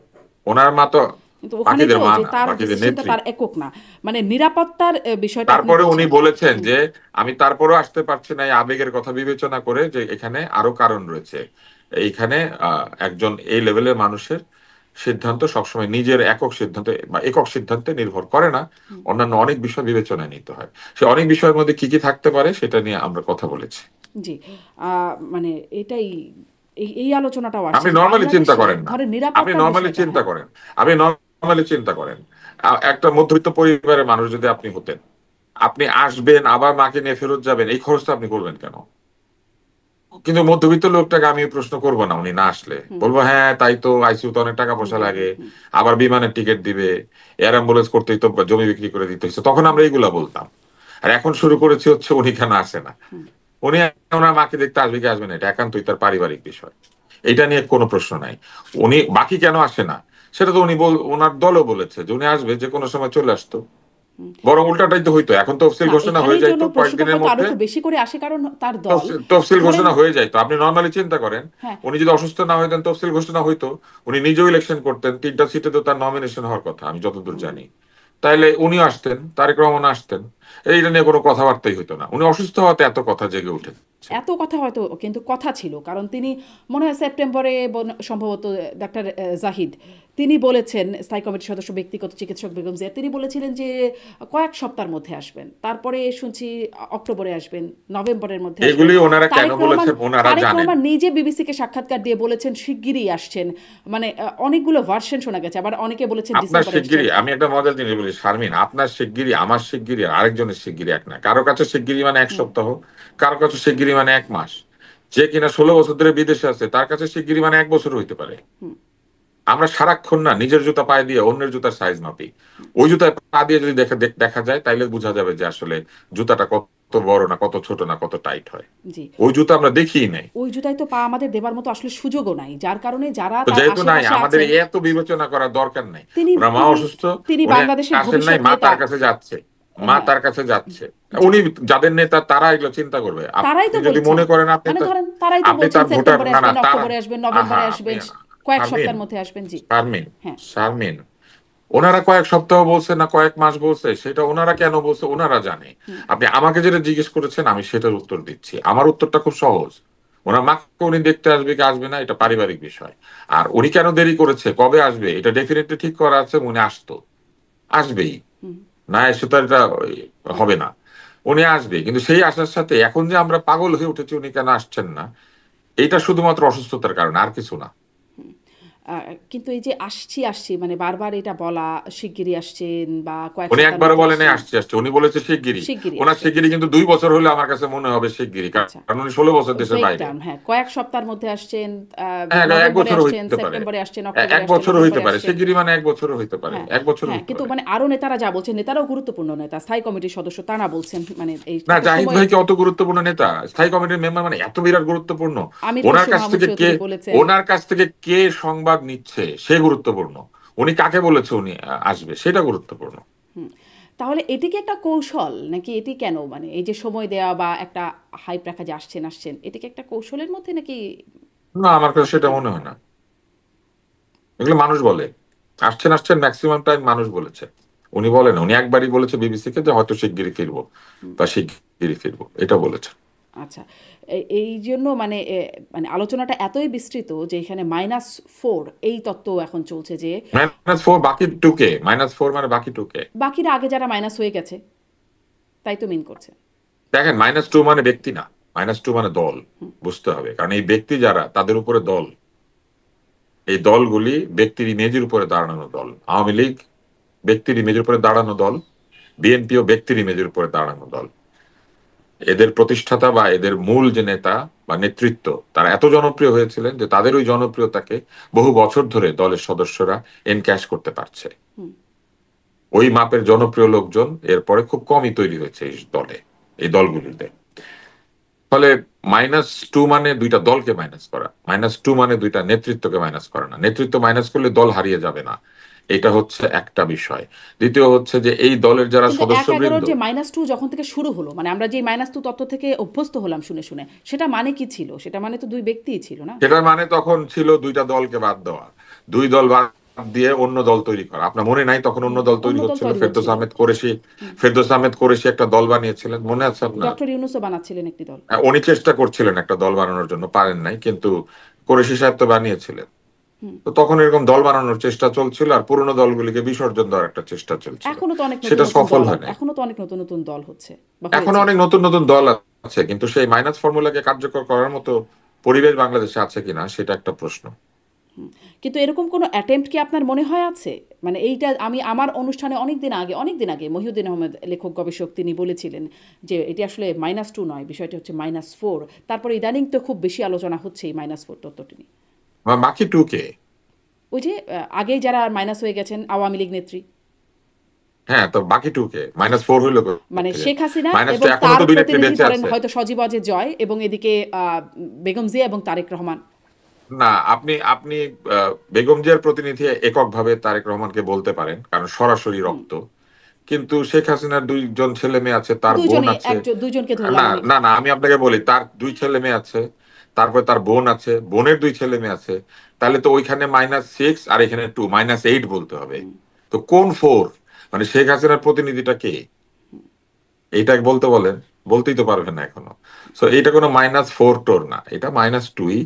ওনার মা তো কিন্তু ওখানেই বাকিদের তো মা যে না, তার বাকিদের ডিসিশনটা নেত্রী। তার একক না, মানে নিরাপত্তার বিষয়টা আপনি তারপরে উনি বলছেন। বলেছেন হুম। যে আমি তারপরেও আসতে পারছি না, এই আবেগের কথা বিবেচনা করে, যে এখানে আরো কারণ রয়েছে। এইখানে একজন এই লেভেলের মানুষের সিদ্ধান্ত সবসময় নিজের একক সিদ্ধান্তে বা একক সিদ্ধান্তে নির্ভর করে না, হুম। অন্যান্য অনেক বিষয় বিবেচনায় নিতে হয়। সে অনেক বিষয়ের মধ্যে কি কি থাকতে পারে সেটা নিয়ে আমরা কথা বলেছি। জি। মানে এটাই, এই আলোচনাটাও আসছে আপনি যে নর্মালি চিন্তা বাংলাদেশে করেন না, ধরেন আপনি নিরাপত্তার নর্মালি বিষয়টা। চিন্তা হ্যাঁ। করেন, আপনি নর্মালি চিন্তা করেন, একটা মধ্যবিত্ত পরিবারের মানুষ যদি আপনি হতেন, আপনি আসবেন আবার মাকে নিয়ে ফেরত যাবেন, এই খরচটা আপনি করবেন কেন? কিন্তু মধ্যবিত্ত লোকটাকে আমি প্রশ্ন করবো না, উনি না আসলে হুম। বলবো হ্যাঁ তাই তো, আইসিইউ তো অনেক টাকা হুম। পয়সা হুম। লাগে, হুম। আবার বিমানের টিকিট দিবে, এয়ার অ্যাম্বুলেন্স করতেই তো জমি বিক্রি করে দিতে হচ্ছে, তখন আমরা এইগুলা বলতাম। আর এখন শুরু করেছি হচ্ছে উনি কেন আসে না, হুম। উনি ওনার মাকে দেখতে আসবে কি আসবে না এটা একান্তই তার পারিবারিক বিষয়, এটা নিয়ে কোনো প্রশ্ন নাই। উনি বাকি কেন আসে না সেটা তো উনি ওনার দলও বলেছে যে উনি আসবে, যে কোনো সময় চলে আসতো। হুম। বরং উল্টাটাই তো হইতো, এখন তফসিল না, ঘোষণা হয়ে এখানেই জন্য যাইতো প্রশ্নটা কয়েকদিনের হয়তো আরো মধ্যে। একটু বেশি করে আসে, কারণ তার দল তফসিল ধরেন। ঘোষণা হয়ে যাইতো, আপনি নর্মালি চিন্তা করেন, হ্যাঁ। উনি যদি অসুস্থ না হইতেন তফসিল ঘোষণা হইতো, উনি নিজেও ইলেকশন করতেন, 3টা সিটে তো তার নমিনেশন হওয়ার কথা আমি যতদূর হুম। জানি। তাইলে উনি আসতেন, তারেক রহমান আসতেন, এইটা নিয়ে কোনো কথাবার্তাই হইতো না। উনি অসুস্থ হওয়াতে এত কথা জেগে উঠেছে। এত কথা হয়তো, কিন্তু কথা ছিল, কারণ তিনি মনে হয় সেপ্টেম্বরে সম্ভবত ডাক্তার জাহিদ তিনি বলেছেন, স্থায়ী কমিটির সদস্য ব্যক্তিগত চিকিৎসক বেগম জিয়া, তিনি বলেছিলেন যে কয়েক সপ্তাহের মধ্যে আসবেন, তারপরে শুনছি অক্টোবরে আসবেন, নভেম্বরের মধ্যে আসবেন। এগুলি ওনারা কেন তারেক রহমান বলেছেন ওনারা তারেক জানেন। রহমান নিজে বিবিসিকে সাক্ষাৎকার দিয়ে বলেছেন শিগগিরই আসছেন। মানে অনেকগুলো ভার্সন শোনা গেছে, আবার অনেকে বলেছেন আপনার ডিসেম্বরে আসছেন। শিগগিরই, আমি একটা মজার জিনিস বলি শারমিন, আপনার শিগগিরই আমার শিগগিরই আর আরেকজনের শিগগিরই এক না। কারো কাছে শিগগিরই মানে এক হুম। সপ্তাহ, কারো কাছে শিগগিরই মানে 1 মাস। যে কিনা 16 বছর ধরে বিদেশে আছে তার কাছে শিগগিরই মানে 1 বছর হইতে পারে। হুম। আমরা সারাক্ষণ না নিজের জুতা পায়ে দিয়ে অন্যের জুতার সাইজ মাপি, ওই জুতায় পা দিয়ে যদি দেখা যায় তাইলে বোঝা যাবে যে আসলে জুতাটা কত বড় না কত ছোট না কত টাইট হয়। জি। ওই জুতা আমরা দেখিই নাই। ওই জুতায় তো পা আমাদের দেবার মতো আসলে সুযোগও নাই, যার কারণে যারা তো তার যেহেতু নাই, আশেপাশে আমাদের আছেন। এত বিবেচনা করার দরকার নাই। তিনি ওনার মা তিনি অসুস্থ, তিনি উনি বাংলাদেশের আসেন নাই, ভবিষ্যৎ মা নেতা। তার কাছে যাচ্ছে, মা হ্যাঁ। তার কাছে যাচ্ছে। জি। উনি যাদের নেতা তারা এগুলো চিন্তা করবে। তারাই আপনি তো যদি বলছেন, মনে করেন আপনি মানে তার, ধরেন তারাই তো আপনি বলছেন তার ভোটার সেপ্টেম্বরে না, না আসবেন, তারা, অক্টোবরে আসবেন, আহা নভেম্বরে আপনি, আসবেন, কয়েক শারমিন, সপ্তাহের মধ্যে আসবেন। জি। শারমিন, হ্যাঁ। শারমিন, ওনারা কয়েক সপ্তাহ বলছে না কয়েক মাস বলছে, সেটা ওনারা কেন বলছে ওনারা জানে। হুম। আপনি আমাকে যেটা জিজ্ঞেস করেছেন আমি সেটার উত্তর দিচ্ছি, আমার উত্তরটা খুব সহজ। ওনার মাকে উনি দেখতে আসবে কি আসবে না এটা পারিবারিক বিষয়। আর উনি কেন দেরি করেছে, কবে আসবে এটা ডেফিনেটলি ঠিক করা আছে, উনি আসতো, আসবেই, হুম। না এসে তো এটা হবে না। উনি আসবে, কিন্তু সেই আসার সাথে এখন যে আমরা পাগল হয়ে উঠেছি উনি কেন আসছেন না, এটা শুধুমাত্র অসুস্থতার কারণে, আর কিছু না। হুম। কিন্তু এই যে আসছি আসছি মানে বারবার এটা বলা, শিগগিরই আসছেন বা কয়েক উনি সপ্তাহের একবারও মধ্যে বলেন আসছেন, আসছে আসছে, উনি বলেছে শিগগিরই। শিগগিরই ওনার আসছেন। শিগগিরই কিন্তু 2 বছর হলে আমার কাছে মনে হবে শিগগিরই, আচ্ছা, কারণ উনি 16 বছর দেশের ভেগ বাইরে। টার্ম, হ্যাঁ, কয়েক সপ্তাহের মধ্যে আসছেন, হ্যাঁ, এক নভেম্বরে বছরও আসছেন, হইতে পারে, সেপ্টেম্বরে আসছেন, অক্টোবরে এক আসছেন, বছরও হইতে নভেম্বরে পারে, আসছেন। শিগগিরই মানে এক বছরও হইতে পারে, হ্যাঁ, এক বছরও হ্যাঁ, হইতে কিন্তু পারে। মানে আরো নেতারা যা বলছেন, নেতারাও গুরুত্বপূর্ণ নেতা, স্থায়ী কমিটির সদস্য তারা বলছেন মানে এই না, এত জাহিদ সময়। ভাই কি অত গুরুত্বপূর্ণ নেতা? স্থায়ী কমিটির মেম্বার মানে এত বিরাট গুরুত্বপূর্ণ? আমির ওনার খসরু কাছ মাহমুদ থেকে কে চৌধুরী বলেছেন। ওনার কাছ থেকে কে সংবাদ নিচ্ছে সে গুরুত্বপূর্ণ। উনি কাকে বলেছে উনি আসবে সেটা গুরুত্বপূর্ণ। হুম, তাহলে এটি কি একটা কৌশল নাকি এটি কেন মানে এই যে সময় দেওয়া বা একটা হাইপ রাখা যে আসছেন আসছেন, এটি কি একটা কৌশলের মধ্যে নাকি না, আমার কাছে আপনি সেটা কি মনে মনে হয় করেন? না। এগুলো মানুষ বলে। আসছেন আসছেন ম্যাক্সিমাম টাইম মানুষ বলেছে। উনি বলেন, উনি একবারই বলেছে বিবিসিকে যে হয়তো শিগগিরই ফিরবো বা শিগগিরই ফিরবো, এটা বলেছে। আচ্ছা, এই জন্য মানে মানে আলোচনাটা এতই বিস্তৃত যে এখানে -4 এই তত্ত্ব এখন চলছে যে -4 বাকি 2 কে, -4 মানে বাকি 2 কে। বাকিরা আগে যারা মাইনাস হয়ে গেছে তাই তো মিন করছে। দেখেন, -2 মানে ব্যক্তি না, -2 মানে দল। বুঝতে হবে, কারণ এই ব্যক্তি যারা তাদের উপরে দল, এই দলগুলি ব্যক্তির ইমেজের উপরে দাঁড়ানো দল। আওয়ামী লীগ ব্যক্তির ইমেজের উপরে দাঁড়ানো দল, বিএনপিও ব্যক্তির ইমেজের উপরে দাঁড়ানো দল। এদের প্রতিষ্ঠাতা বা এদের মূল যে নেতা বা নেতৃত্ব, তারা এত জনপ্রিয় হয়েছিলেন যে তাদের ওই জনপ্রিয়তাকে বহু বছর ধরে দলের সদস্যরা এনক্যাশ করতে পারছে। ওই মাপের জনপ্রিয় লোকজন এরপরে খুব কমই তৈরি হয়েছে এই দলে, এই দলগুলিতে। ফলে -2 মানে দুইটা দলকে মাইনাস করা, -2 মানে দুইটা নেতৃত্বকে মাইনাস করা না। নেতৃত্ব মাইনাস করলে দল হারিয়ে যাবে না, এটা হচ্ছে একটা বিষয়। দ্বিতীয় হচ্ছে যে এই দলের যারা কিন্তু 1/11 সদস্যবৃন্দ, যে -2 যখন থেকে শুরু হলো মানে আমরা যে -2 তত্ত্ব থেকে অভ্যস্ত হলাম শুনে শুনে, সেটা মানে কি ছিল? সেটা মানে তো দুই ব্যক্তিই ছিল না? সেটার মানে তখন ছিল দুইটা দলকে বাদ দেওয়া, দুই দল বাদ দিয়ে অন্য দল তৈরি করা। আপনার মনে নাই তখন অন্য দল অন্য তৈরি দল হচ্ছিল? তৈরি ফেরদৌস হচ্ছিল। আহমেদ কোরেশি, একটা দল বানিয়েছিলেন, মনে আছে আপনার? ডক্টর ইউনূসও বানাচ্ছিলেন একটি দল। উনি চেষ্টা করছিলেন একটা দল বানানোর জন্য, পারেন নাই, কিন্তু কোরেশি সাহেব তো বানিয়েছিলেন। তো তখন এরকম দল বানানোর চেষ্টা চলছিল, আর পুরনো দলগুলিকে বিসর্জন দেওয়ার একটা চেষ্টা চলছিল। এখনো তো অনেক নতুন সেটা নতুন সফল দল, হয় নাই। এখনো তো অনেক নতুন নতুন দল হচ্ছে বা এখনো হয়েছে। অনেক নতুন নতুন দল আছে, কিন্তু সেই মাইনাস ফর্মুলাকে কার্যকর করার মতো পরিবেশ বাংলাদেশে আছে কিনা সেটা একটা প্রশ্ন। কিন্তু এরকম কোনো অ্যাটেম্প্ট কি আপনার মনে হয় আছে? মানে এইটা আমি আমার অনুষ্ঠানে অনেক দিন আগে মহিউদ্দিন আহমেদ লেখক গবেষক তিনি বলেছিলেন যে এটি আসলে -2 নয়, বিষয়টি হচ্ছে -4। তারপরে ইদানিং তো খুব বেশি আলোচনা হচ্ছে এই -4 তত্ত্বটি নিয়ে। বাকি 2 কে। ওই যে আগেই যারা মাইনাস হয়ে গেছেন আওয়ামী লীগ নেত্রী, হ্যাঁ, তো বাকি 2 কে, -4 হইলো মানে থেকে। শেখ হাসিনা -2 এবং এখনো তার তো দুই নেত্রী প্রতিনিধি বেঁচে ধরেন আছে। হয়তো সজীব ওয়াজেদ জয় এবং এদিকে বেগম জিয়া এবং তারেক রহমান। না, আপনি আপনি বেগম জিয়ার প্রতিনিধি এককভাবে তারেক রহমানকে বলতে পারেন, কারণ সরাসরি রক্ত। কিন্তু শেখ হাসিনার 2 জন ছেলে মেয়ে আছে, তার বোন দুইজনই আছে। একজন দুইজনকে না ধরলাম আমি। না না, আমি আপনাকে বলি, তার 2 ছেলে মেয়ে আছে, তারপরে তার বোন আছে, বোনের 2 ছেলে মেয়ে আছে। তাহলে তো ওইখানে -6 আর এখানে 2, -8 বলতে হবে। তো কোন 4? মানে শেখ হাসিনার প্রতিনিধিটা কে? এইটা বলতে বলেন, বলতেই তো পারবেন না এখনো। সো এটা কোনো -4 টোর না, এটা -2ই।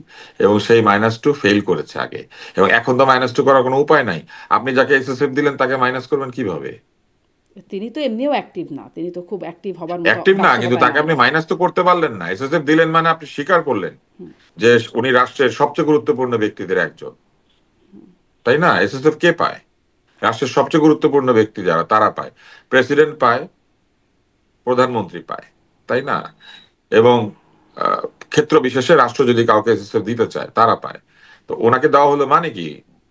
এবং সেই -2 ফেল করেছে আগে, এবং এখন তো -2 করার কোনো উপায় নাই। আপনি যাকে এসএসএফ দিলেন তাকে মাইনাস করবেন কিভাবে? তিনি তো এমনিও অ্যাক্টিভ না, তিনি তো খুব অ্যাক্টিভ হবার মতো অ্যাক্টিভ না, কিন্তু বাস্তবতায় তাকে নাই। আপনি মাইনাস তো করতে পারলেন না। এসএসএফ দিলেন মানে আপনি স্বীকার করলেন যে উনি রাষ্ট্রের সবচেয়ে গুরুত্বপূর্ণ ব্যক্তিদের একজন, তাই না? এসএসএফ কে পায়? রাষ্ট্রের সবচেয়ে গুরুত্বপূর্ণ ব্যক্তি যারা, তারা পায়। প্রেসিডেন্ট পায়, প্রধানমন্ত্রী পায়, তাই না? এবং আহ, ক্ষেত্র বিশেষে রাষ্ট্র যদি কাউকে এসএসএফ দিতে চায় তারা পায়। তো ওনাকে দেওয়া হলো মানে কি?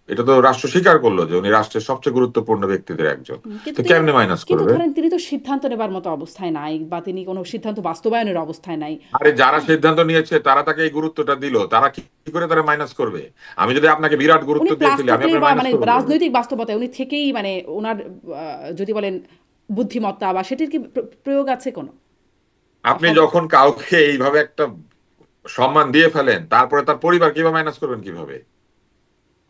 এটা তো রাষ্ট্র স্বীকার করলো যে উনি রাষ্ট্রের সবচেয়ে গুরুত্বপূর্ণ ব্যক্তিদের একজন। কিন্তু তো তিনি, কেমনে মাইনাস কিন্তু করবে? ধরেন তিনি তো সিদ্ধান্ত নেবার মতো অবস্থায় নাই বা তিনি কোনো সিদ্ধান্ত বাস্তবায়নের অবস্থায় নাই। আরে যারা সিদ্ধান্ত নিয়েছে তারা তাকে এই গুরুত্বটা দিল, তারা কি কি করে তারা মাইনাস করবে? আমি যদি আপনাকে বিরাট গুরুত্ব উনি দিয়ে প্লাস ফেলি, আমি থাকলে আপনার বা মাইনাস মানে করবো কিভাবে? রাজনৈতিক বাস্তবতায় উনি থেকেই মানে ওনার যদি বলেন বুদ্ধিমত্তা বা সেটির কি প্রয়োগ আছে কোনো? বা আপনি যখন কাউকে এইভাবে একটা সম্মান দিয়ে ফেলেন, তারপরে তার পরিবার কিভাবে মাইনাস করবেন কিভাবে?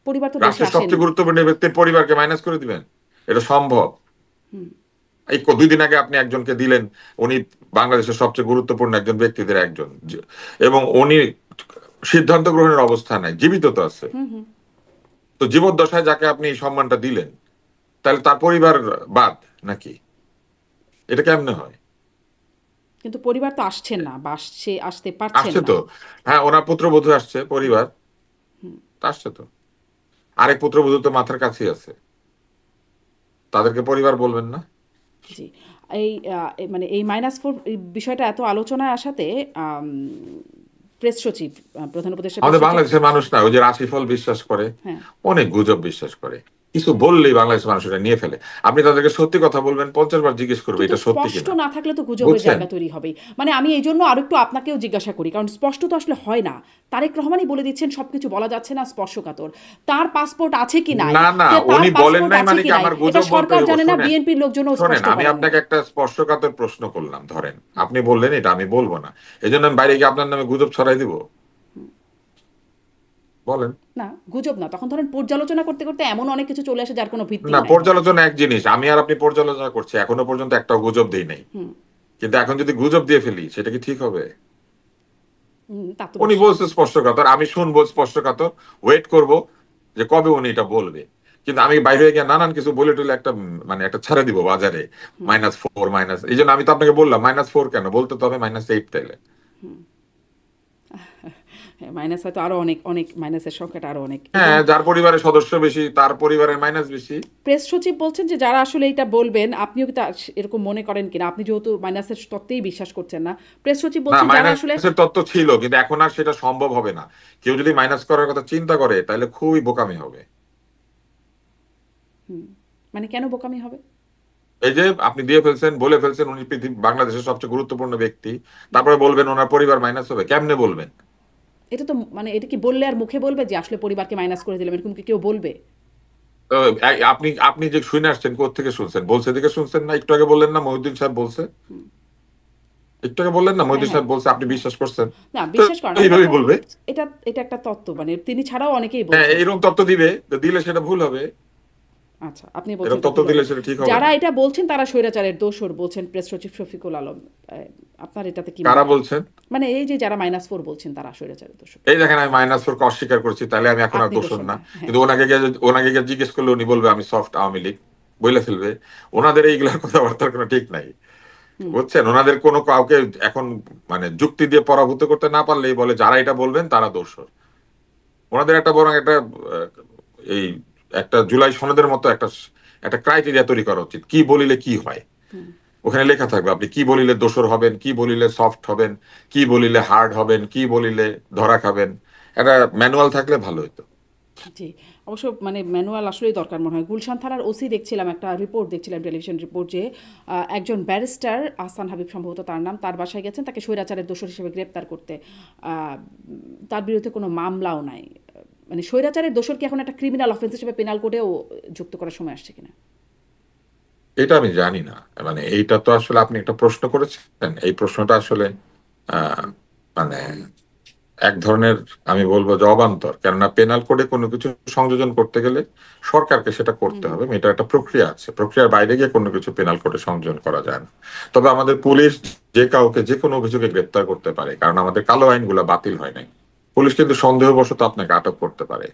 পরিবার তো দেশে রাষ্ট্রের আসেনি। সবচেয়ে গুরুত্বপূর্ণ ব্যক্তির পরিবারকে মাইনাস করে দিবেন? এটা সম্ভব? এই 2 দিন আগে আপনি একজনকে দিলেন, উনি বাংলাদেশের সবচেয়ে গুরুত্বপূর্ণ একজন ব্যক্তিদের একজন, এবং উনি সিদ্ধান্ত গ্রহণের অবস্থা নাই, জীবিত তো আছে। তো জীবদ্দশায় যাকে আপনি এই সম্মানটা দিলেন, তাহলে তার পরিবার বাদ নাকি? এটা কেমনে হয়? কিন্তু পরিবার তো আসছেন না বা আসতে পারছেন আসছে না। তো। হ্যাঁ, ওনার পুত্রবধূ আসছে, পরিবার তো আসছে তো। আরেক পুত্রবধূ তো মাথার কাছেই আছে, তাদেরকে পরিবার বলবেন না? জি। এই মানে এই -4 বিষয়টা এত আলোচনায় আসাতে প্রেস সচিব, প্রধান উপদেষ্টা প্রেস আমাদের সচিব। বাংলাদেশের মানুষ না, ওই যে রাশিফল বিশ্বাস করে, হ্যাঁ। অনেক গুজব বিশ্বাস করে, কিছু বললেই বাংলাদেশের মানুষ এটা নিয়ে ফেলে। আপনি তাদেরকে সত্যি কথা বলবেন, 50 বার জিজ্ঞেস করবে কিন্তু এটা সত্যি স্পষ্ট কিনা। না থাকলে তো গুজবের বুঝছেন? জায়গা তৈরি হবেই। মানে আমি এই জন্য আরো একটু আপনাকেও জিজ্ঞাসা করি, কারণ স্পষ্ট তো আসলে হয় না। তারেক রহমানই বলে দিচ্ছেন সবকিছু বলা যাচ্ছে না, স্পর্শকাতর। তার পাসপোর্ট আছে কি নাই, না না, যে তার উনি বলেন পাসপোর্ট নাই আছে মানে কি কি নাই, আমার এটা গুজব বলতে সরকার হইব? জানে না, শোনেন, বিএনপির লোকজনও শোনেন, স্পষ্ট আমি করেন আপনাকে নাই। একটা স্পর্শকাতর প্রশ্ন করলাম, ধরেন আপনি বললেন এটা আমি বলবো না, এই জন্য আমি বাইরে গিয়ে আপনার নামে গুজব ছড়াই দিব? বলেন। না, গুজব না। তখন ধরেন পর্যালোচনা করতে করতে এমন অনেক কিছু চলে আসে যার কোনো না, ভিত্তিই নাই। পর্যালোচনা এক জিনিস, আমি আর আপনি পর্যালোচনা করছি, এখনো পর্যন্ত একটা গুজব দেই নাই, কিন্তু এখন যদি গুজব দিয়ে ফেলি সেটা কি ঠিক হবে? তা তো উনি বেশ। বলছে স্পষ্টকাতর, আমি শুনবো স্পষ্টকাতর, ওয়েট করব যে কবে উনি এটা বলবে। কিন্তু আমি বাইরে হয়ে গিয়ে নানান কিছু বলে টলে একটা মানে একটা ছেড়ে দিব বাজারে, -4 মাইনাস, এই জন্য আমি তো আপনাকে বললাম -4 কেন, বলতে তো হবে -8 তাইলে। হ্যাঁ, মাইনাস হয়তো আরো অনেক অনেক, মাইনাসের সংখ্যাটা আরো অনেক। এবং হ্যাঁ, যার পরিবারের সদস্য বেশি তার পরিবারের মাইনাস বেশি। প্রেস সচিব বলছেন যে যারা আসলে এটা বলবেন, আপনিও কি তা এরকম মনে করেন কিনা? আপনি যেহেতু মাইনাসের তত্ত্বেই বিশ্বাস করছেন না, প্রেস সচিব না, বলছেন যারা আসলে। মাইনাসের তত্ত্ব ছিল, কিন্তু এখন আর সেটা সম্ভব হবে না। কেউ যদি মাইনাস করার কথা চিন্তা করে তাহলে খুবই বোকামি হবে। মানে কেন বোকামি হবে? এই যে আপনি দিয়ে ফেলছেন, বলে ফেলছেন উনি পৃথিবী বাংলাদেশের সবচেয়ে গুরুত্বপূর্ণ ব্যক্তি, তারপরে বলবেন ওনার পরিবার মাইনাস হবে, কেমনে বলবেন? এটা তো মানে এটা কি বললে আর মুখে বলবে যে আসলে পরিবারকে মাইনাস করে দিলাম, এরকম কি কেউ বলবে? তো আপনি আপনি যে শুনে আসছেন কোত্থেকে শুনছেন? বলছে দেখে শুনছেন না? একটু আগে বললেন না মহিউদ্দিন সাহেব বলছে? একটু আগে বললেন না হ্যাঁ, মহিউদ্দিন হ্যাঁ, সাহেব বলছে, আপনি হ্যাঁ। বিশ্বাস করছেন? না, তো বিশ্বাস করেন না, এটা এইভাবেই একটা, বলবে। এটা এটা একটা তত্ত্ব, মানে তিনি ছাড়াও অনেকেই হ্যাঁ, বলছে। এইরকম তত্ত্ব দিবে, তো দিলে সেটা ভুল হবে। আচ্ছা, আপনি বলছেন এরকম এটা তত্ত্ব ভুল দিলে হবে। সেটা ঠিক হবে যারা না। এটা বলছেন তারা স্বৈরাচারের দোসর বলছেন প্রেস সচিব শফিকুল আলম। আপনার এটাতে কি কারা মতামত? বলছেন? মানে এই যে যারা -4 বলছেন তারা স্বৈরাচারের দোসর। এই দেখেন, আমি -4 কে অস্বীকার করছি, তাহলে আমি এখন আর আপনি দোষর দোসর না। না, হ্যাঁ। কিন্তু ওনাকে গিয়ে জিজ্ঞেস করলে উনি বলবে আমি সফট আওয়ামী লীগ, বলে ফেলবে। ওনাদের এইগুলার কথাবার্তার কোনো ঠিক নাই, বুঝছেন? ওনাদের কোনো কাউকে এখন মানে যুক্তি দিয়ে পরাভূত করতে না পারলেই বলে যারা এটা বলবেন তারা দোষর। ওনাদের একটা বরং একটা এই একটা জুলাই সনদের মতো একটা একটা ক্রাইটেরিয়া তৈরি করা উচিত, কি বলিলে কি হয়। ওখানে লেখা থাকবে আপনি কি বলিলে দোষর হবেন, কি বলিলে সফট হবেন, কি বলিলে হার্ড হবেন, কি বলিলে ধরা খাবেন। একটা ম্যানুয়াল থাকলে ভালো হতো। জি, অবশ্য মানে ম্যানুয়াল আসলেই দরকার মনে হয়। গুলশান থানার ওসি দেখছিলাম, একটা রিপোর্ট দেখছিলাম, টেলিভিশন রিপোর্ট, যে একজন ব্যারিস্টার আহসান হাবিব সম্ভবত তার নাম, তার বাসায় গেছেন তাকে স্বৈরাচারের দোষর হিসেবে গ্রেপ্তার করতে। তার বিরুদ্ধে কোনো মামলাও নাই। মানে স্বৈরাচারের দোষর কি এখন একটা ক্রিমিনাল অফেন্স হিসেবে পেনাল কোডেও যুক্ত করার সময় আসছে কিনা? এটা আমি জানি না, মানে এইটা তো আসলে আপনি একটা প্রশ্ন করেছেন, এই প্রশ্নটা আসলে আহ মানে এক ধরনের, আমি বলবো যে অবান্তর। কেননা পেনাল কোডে কোনো কিছু সংযোজন করতে গেলে সরকারকে সেটা করতে হবে, এটা একটা প্রক্রিয়া আছে, প্রক্রিয়ার বাইরে গিয়ে কোনো কিছু পেনাল কোডে সংযোজন করা যায় না। তবে আমাদের পুলিশ যে কাউকে যে কোনো অভিযোগে গ্রেপ্তার করতে পারে, কারণ আমাদের কালো আইনগুলো বাতিল হয় নাই। পুলিশ কিন্তু সন্দেহবশত আপনাকে আটক করতে পারে,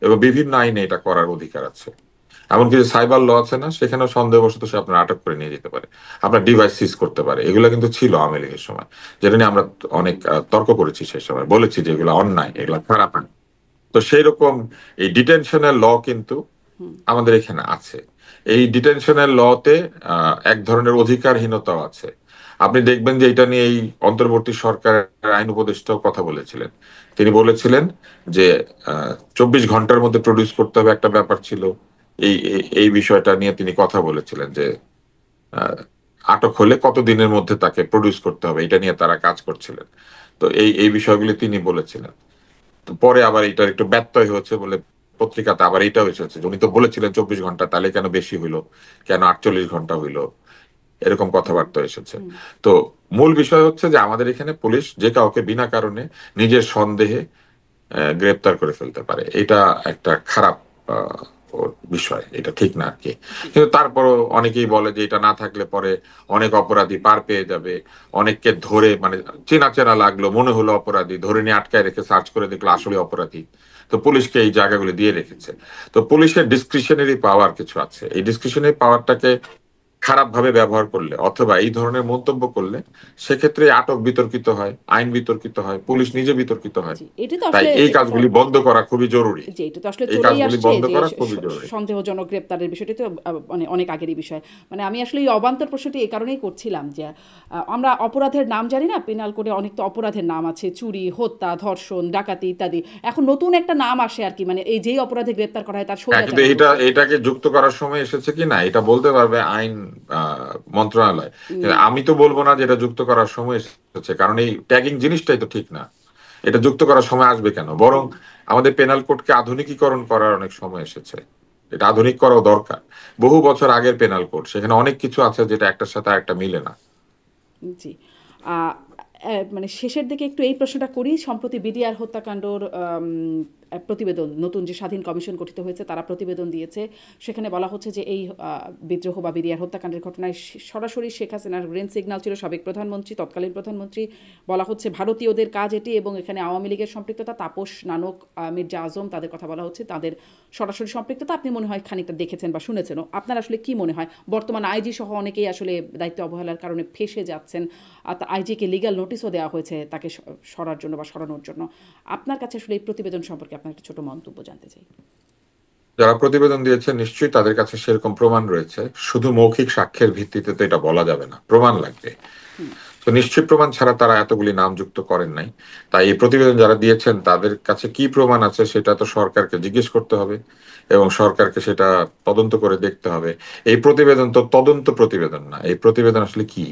এবং বিভিন্ন আইনে এটা করার অধিকার আছে। এমনকি যে সাইবার ল আছে না, সেখানেও সন্দেহবশত সে আপনার আটক করে নিয়ে যেতে পারে, আপনার ডিভাইস সিজ করতে পারে। এগুলো কিন্তু ছিল আওয়ামী লীগের সময়, যেটা নিয়ে আমরা অনেক তর্ক করেছি সেই সময়, বলেছি যে এগুলো অন্যায়, এগুলো খারাপ আইন। তো সেই রকম এই ডিটেনশনের ল কিন্তু আমাদের এখানে আছে। এই ডিটেনশনের লতে এক ধরনের অধিকারহীনতাও আছে। আপনি দেখবেন যে এটা নিয়ে এই অন্তর্বর্তী সরকারের আইন উপদেষ্টাও কথা বলেছিলেন। তিনি বলেছিলেন যে 24 ঘন্টার মধ্যে প্রডিউস করতে হবে, একটা ব্যাপার ছিল। এই বিষয়টা নিয়ে তিনি কথা বলেছিলেন যে আহ, আটক হলে কত দিনের মধ্যে তাকে প্রডিউস করতে হবে, এটা নিয়ে তারা কাজ করছিলেন। তো এই বিষয়গুলি তিনি বলেছিলেন। তো পরে আবার এটার একটু ব্যত্যয় হচ্ছে বলে পত্রিকাতে আবার এটাও এসেছে যে উনি তো বলেছিলেন 24 ঘন্টা, তাহলে কেন বেশি হইলো, কেন 48 ঘন্টা হইলো, এরকম কথাবার্তা এসেছে। তো মূল বিষয় হচ্ছে যে আমাদের এখানে পুলিশ যে কাউকে বিনা কারণে নিজের সন্দেহে গ্রেপ্তার করে ফেলতে পারে, এটা একটা খারাপ আহ, বিষয়, এটা ঠিক না আর কি। কিন্তু তারপরও অনেকেই বলে যে এটা না থাকলে পরে অনেক অপরাধী পার পেয়ে যাবে, অনেককে ধরে মানে চেনা চেনা লাগলো, মনে হলো অপরাধী, ধরে নিয়ে আটকায় রেখে সার্চ করে দেখলো আসলে অপরাধী। তো পুলিশকে এই জায়গাগুলো দিয়ে রেখেছে। তো পুলিশের ডিসক্রিশনারি পাওয়ার কিছু আছে, এই ডিসক্রিশনারি পাওয়ারটাকে খারাপভাবে ব্যবহার করলে অথবা এই ধরনের মন্তব্য করলে সেক্ষেত্রে আটক বিতর্কিত হয়, আইন বিতর্কিত হয়, পুলিশ নিজে বিতর্কিত হয়। জি, এটি তো তাই আসলে এই কাজগুলি বন্ধ করা খুবই জরুরি। জি, এটা তো আসলে এই চলেই কাজগুলি আসছে বন্ধ যে করা খুবই জরুরি। সন্দেহজনক গ্রেপ্তারের বিষয়টি তো মানে অনেক আগেরই বিষয়। মানে আমি আসলে এই অবান্তর প্রশ্নটি এই কারণেই করছিলাম যে আমরা অপরাধের নাম জানি না, পেনাল কোডে অনেক তো অপরাধের নাম আছে, চুরি, হত্যা, ধর্ষণ, ডাকাতি ইত্যাদি। এখন নতুন একটা নাম আসে আর কি, মানে এই যেই অপরাধে গ্রেপ্তার করা হয় তার হ্যাঁ, কিন্তু স্বৈরাচারী এটা বলছে। এটাকে যুক্ত করার সময় এসেছে কি না এটা বলতে পারবে আইন মন্ত্রণালয়। কিন্তু আমি তো বলবো না যে এটা যুক্ত করার সময় এসেছে, কারণ এই ট্যাগিং জিনিসটাই তো ঠিক না। এটা যুক্ত করার সময় আসবে কেন? বরং আমাদের পেনাল কোডকে আধুনিকীকরণ করার অনেক সময় এসেছে। এটা আধুনিক করাও দরকার। বহু বছর আগের পেনাল কোড, সেখানে অনেক কিছু আছে যেটা একটার সাথে আরেকটা মিলে না। জি। আ মানে শেষের দিকে একটু এই প্রশ্নটা করি। সম্প্রতি বিডিআর হত্যাকাণ্ডর প্রতিবেদন, নতুন যে স্বাধীন কমিশন গঠিত হয়েছে তারা প্রতিবেদন দিয়েছে। সেখানে বলা হচ্ছে যে এই বিদ্রোহ বা বিডিআর হত্যাকাণ্ডের ঘটনায় সরাসরি শেখ হাসিনার গ্রিন সিগন্যাল ছিল সাবেক প্রধানমন্ত্রী, তৎকালীন প্রধানমন্ত্রী। বলা হচ্ছে ভারতীয়দের কাজ এটি এবং এখানে আওয়ামী লীগের সম্পৃক্ততা, তাপস নানক, মির্জা আজম তাদের কথা বলা হচ্ছে, তাদের সরাসরি সম্পৃক্ততা। আপনি মনে হয় খানিকটা দেখেছেন বা শুনেছেনও। আপনার আসলে কি মনে হয়? বর্তমান আইজি সহ অনেকেই আসলে দায়িত্ব অবহেলার কারণে ফেঁসে যাচ্ছেন। আইজিকে লিগ্যাল নোটিশও দেওয়া হয়েছে তাকে সরার জন্য বা সরানোর জন্য। আপনার কাছে আসলে এই প্রতিবেদন সম্পর্কে আপনার একটা ছোট মন্তব্য জানতে চাই। যারা প্রতিবেদন দিয়েছে নিশ্চয়ই তাদের কাছে সেরকম প্রমাণ রয়েছে। শুধু মৌখিক সাক্ষ্যের ভিত্তিতে তো এটা বলা যাবে না, প্রমাণ লাগবে। তো নিশ্চিত প্রমাণ ছাড়া তারা এতগুলি নাম যুক্ত করেন নাই। তাই এই প্রতিবেদন যারা দিয়েছেন তাদের কাছে কি প্রমাণ আছে সেটা তো সরকারকে জিজ্ঞেস করতে হবে এবং সরকারকে সেটা তদন্ত করে দেখতে হবে। এই প্রতিবেদন তো তদন্ত প্রতিবেদন না, এই প্রতিবেদন আসলে কি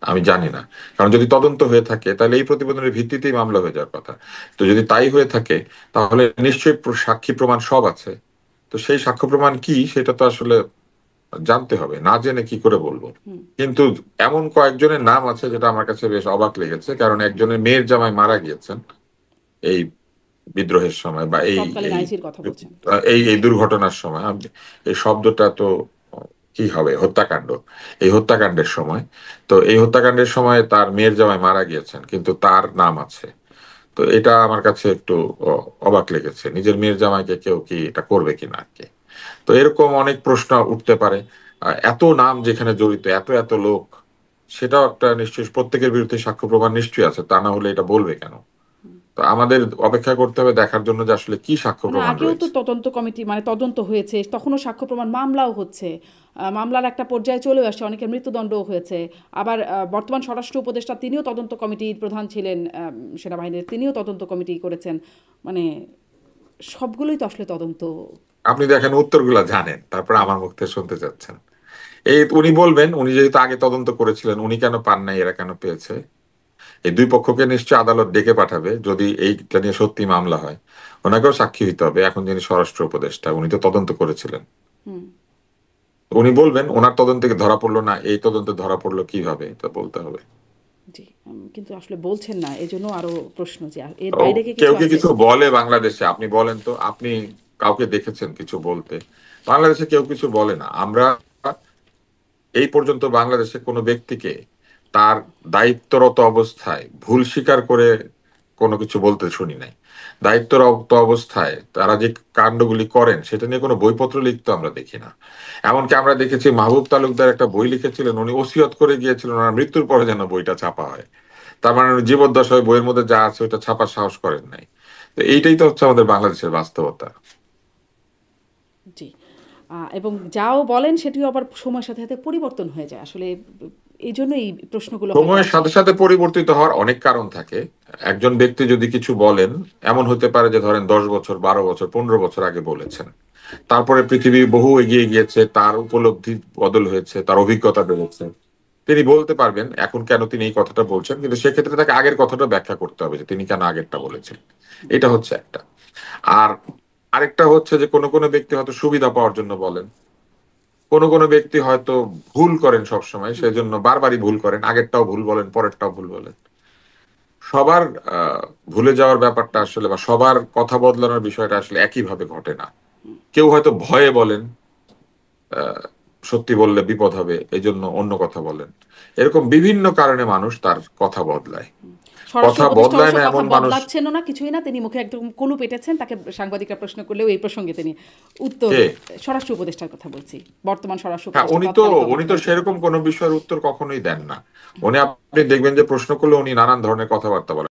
আমি জানি না। কারণ যদি তদন্ত হয়ে থাকে তাহলে এই প্রতিবেদনের ভিত্তিতেই মামলা হয়ে যাওয়ার কথা। তো যদি তাই হয়ে থাকে তাহলে নিশ্চয়ই সাক্ষী প্রমাণ সব আছে। তো সেই সাক্ষ্য প্রমাণ কি সেটা তো আসলে জানতে হবে, না জেনে কি করে বলবো। কিন্তু এমন কয়েকজনের নাম আছে যেটা আমার কাছে বেশ অবাক লেগেছে, কারণ একজনের মেয়ের জামাই মারা গিয়েছেন এই বিদ্রোহের সময় বা এই তৎকালীন এই আইজির কথা বলছেন। এই এই দুর্ঘটনার সময়। এই শব্দটা তো কি হবে, হত্যাকাণ্ড। এই হত্যাকাণ্ডের সময়, তো এই হত্যাকাণ্ডের সময় তার মেয়ের জামাই মারা গিয়েছেন কিন্তু তার নাম আছে। তো এটা আমার কাছে একটু অবাক লেগেছে, নিজের মেয়ের জামাইকে কেউ কি এটা করবে কিনা আর কি। তো এরকম অনেক প্রশ্ন উঠতে পারে। এত নাম যেখানে জড়িত, এত এত লোক, সেটাও একটা নিশ্চয়ই প্রত্যেকের বিরুদ্ধে সাক্ষ্য প্রমাণ নিশ্চয়ই আছে, তা না হলে এটা বলবে কেন? তো আমাদের অপেক্ষা করতে হবে দেখার জন্য যে আসলে কি সাক্ষ্য মানে প্রমাণ আগেও তো রয়েছে। তদন্ত কমিটি মানে তদন্ত হয়েছে, তখনও সাক্ষ্য প্রমাণ, মামলাও হচ্ছে। মামলার একটা পর্যায়ে চলেও আসছে, অনেকের মৃত্যুদণ্ডও হয়েছে। আবার বর্তমান স্বরাষ্ট্র উপদেষ্টা তিনিও তদন্ত কমিটির প্রধান ছিলেন, সেনাবাহিনীর, তিনিও তদন্ত কমিটি করেছেন। মানে সবগুলোই তো আসলে তদন্ত। আপনি দেখেন উত্তরগুলা জানেন, তারপরে আমার মুখ থেকে শুনতে চাচ্ছেন। এই উনি বলবেন, উনি যেহেতু আগে তদন্ত করেছিলেন, উনি কেন পান নাই, এরা কেন পেয়েছে। এই দুই পক্ষকে নিশ্চয়ই আদালত ডেকে পাঠাবে যদি এইটা নিয়ে সত্যি মামলা হয়। ওনাকেও সাক্ষী হইতে হবে, এখন যিনি স্বরাষ্ট্র উপদেষ্টা উনি তো তদন্ত করেছিলেন। উনি বলবেন ওনার তদন্ত থেকে ধরা পড়লো না, এই তদন্তে ধরা পড়লো কিভাবে, এটা বলতে হবে। জি, কিন্তু আসলে বলছেন না, এজন্য আরো প্রশ্ন যে এর ও, বাইরে কি কেউ কিছু কি আছে। কিছু বলে বাংলাদেশে? আপনি বলেন তো, আপনি কাউকে দেখেছেন কিছু বলতে? বাংলাদেশে কেউ কিছু বলে না। আমরা এই পর্যন্ত বাংলাদেশে কোনো ব্যক্তিকে তার দায়িত্বরত অবস্থায় ভুল স্বীকার করে কোনো কিছু বলতে শুনি নাই। দায়িত্বরত অবস্থায় তারা যে কাণ্ডগুলি করেন সেটা নিয়ে কোনো বইপত্র লিখতে আমরা দেখি না। এমনকি আমরা দেখেছি মাহবুব তালুকদার একটা বই লিখেছিলেন, উনি ওসিয়ত করে গিয়েছিলেন ওনার মৃত্যুর পরে যেন বইটা ছাপা হয়। তার মানে উনি জীবদ্দশায় বইয়ের মধ্যে যা আছে ওইটা ছাপার সাহস করেন নাই। তো এইটাই তো হচ্ছে আমাদের বাংলাদেশের বাস্তবতা। জি। এবং যাও বলেন সেটিও আবার সময়ের সাথে সাথে পরিবর্তন হয়ে যায় আসলে। এই জন্যই এই প্রশ্নগুলো হয়তো সময়ের আসে। সাথে সাথে পরিবর্তিত হওয়ার অনেক কারণ থাকে। একজন ব্যক্তি যদি কিছু বলেন, এমন হতে পারে যে ধরেন 10 বছর, 12 বছর, 15 বছর আগে বলেছেন, তারপরে পৃথিবী বহু এগিয়ে গিয়েছে, তার উপলব্ধি বদল হয়েছে, তার অভিজ্ঞতা বেড়েছে, তিনি বলতে পারবেন এখন কেন তিনি এই কথাটা বলছেন, কিন্তু সেক্ষেত্রে তাকে আগের কথাটা ব্যাখ্যা করতে হবে যে তিনি কেন আগেরটা বলেছেন। এটা হচ্ছে একটা। আর আরেকটা হচ্ছে যে কোনো কোনো ব্যক্তি হয়তো সুবিধা পাওয়ার জন্য বলেন, কোনো কোনো ব্যক্তি হয়তো ভুল করেন সব সময়, সেজন্য বারবারই ভুল করেন, আগেরটাও ভুল বলেন, পরেরটাও ভুল বলেন। সবার ভুলে যাওয়ার ব্যাপারটা আসলে বা সবার কথা বদলানোর বিষয়টা আসলে একইভাবে ঘটে না। কেউ হয়তো ভয়ে বলেন, আহ, সত্যি বললে বিপদ হবে এই জন্য অন্য কথা বলেন। এরকম বিভিন্ন কারণে মানুষ তার কথা বদলায়। স্বরাষ্ট্র কথা উপদেষ্টা বদলায় অবশ্য না কথা এমন মানুষ বদলাচ্ছেনও না, কিছুই না, তিনি মুখে একদম কলু পেটেছেন, তাকে সাংবাদিকরা প্রশ্ন করলেও এই প্রসঙ্গে তিনি উত্তর, কে? স্বরাষ্ট্র উপদেষ্টার কথা বলছি, বর্তমান স্বরাষ্ট্র হ্যাঁ, উপদেষ্টা, তৎকালীন উনি তো তত্ত্বাবধায়ক। সেরকম কোনো বিষয়ের উত্তর কখনোই দেন না। উনি আপনি দেখবেন যে প্রশ্ন করলে উনি নানান ধরনের কথাবার্তা বলেন।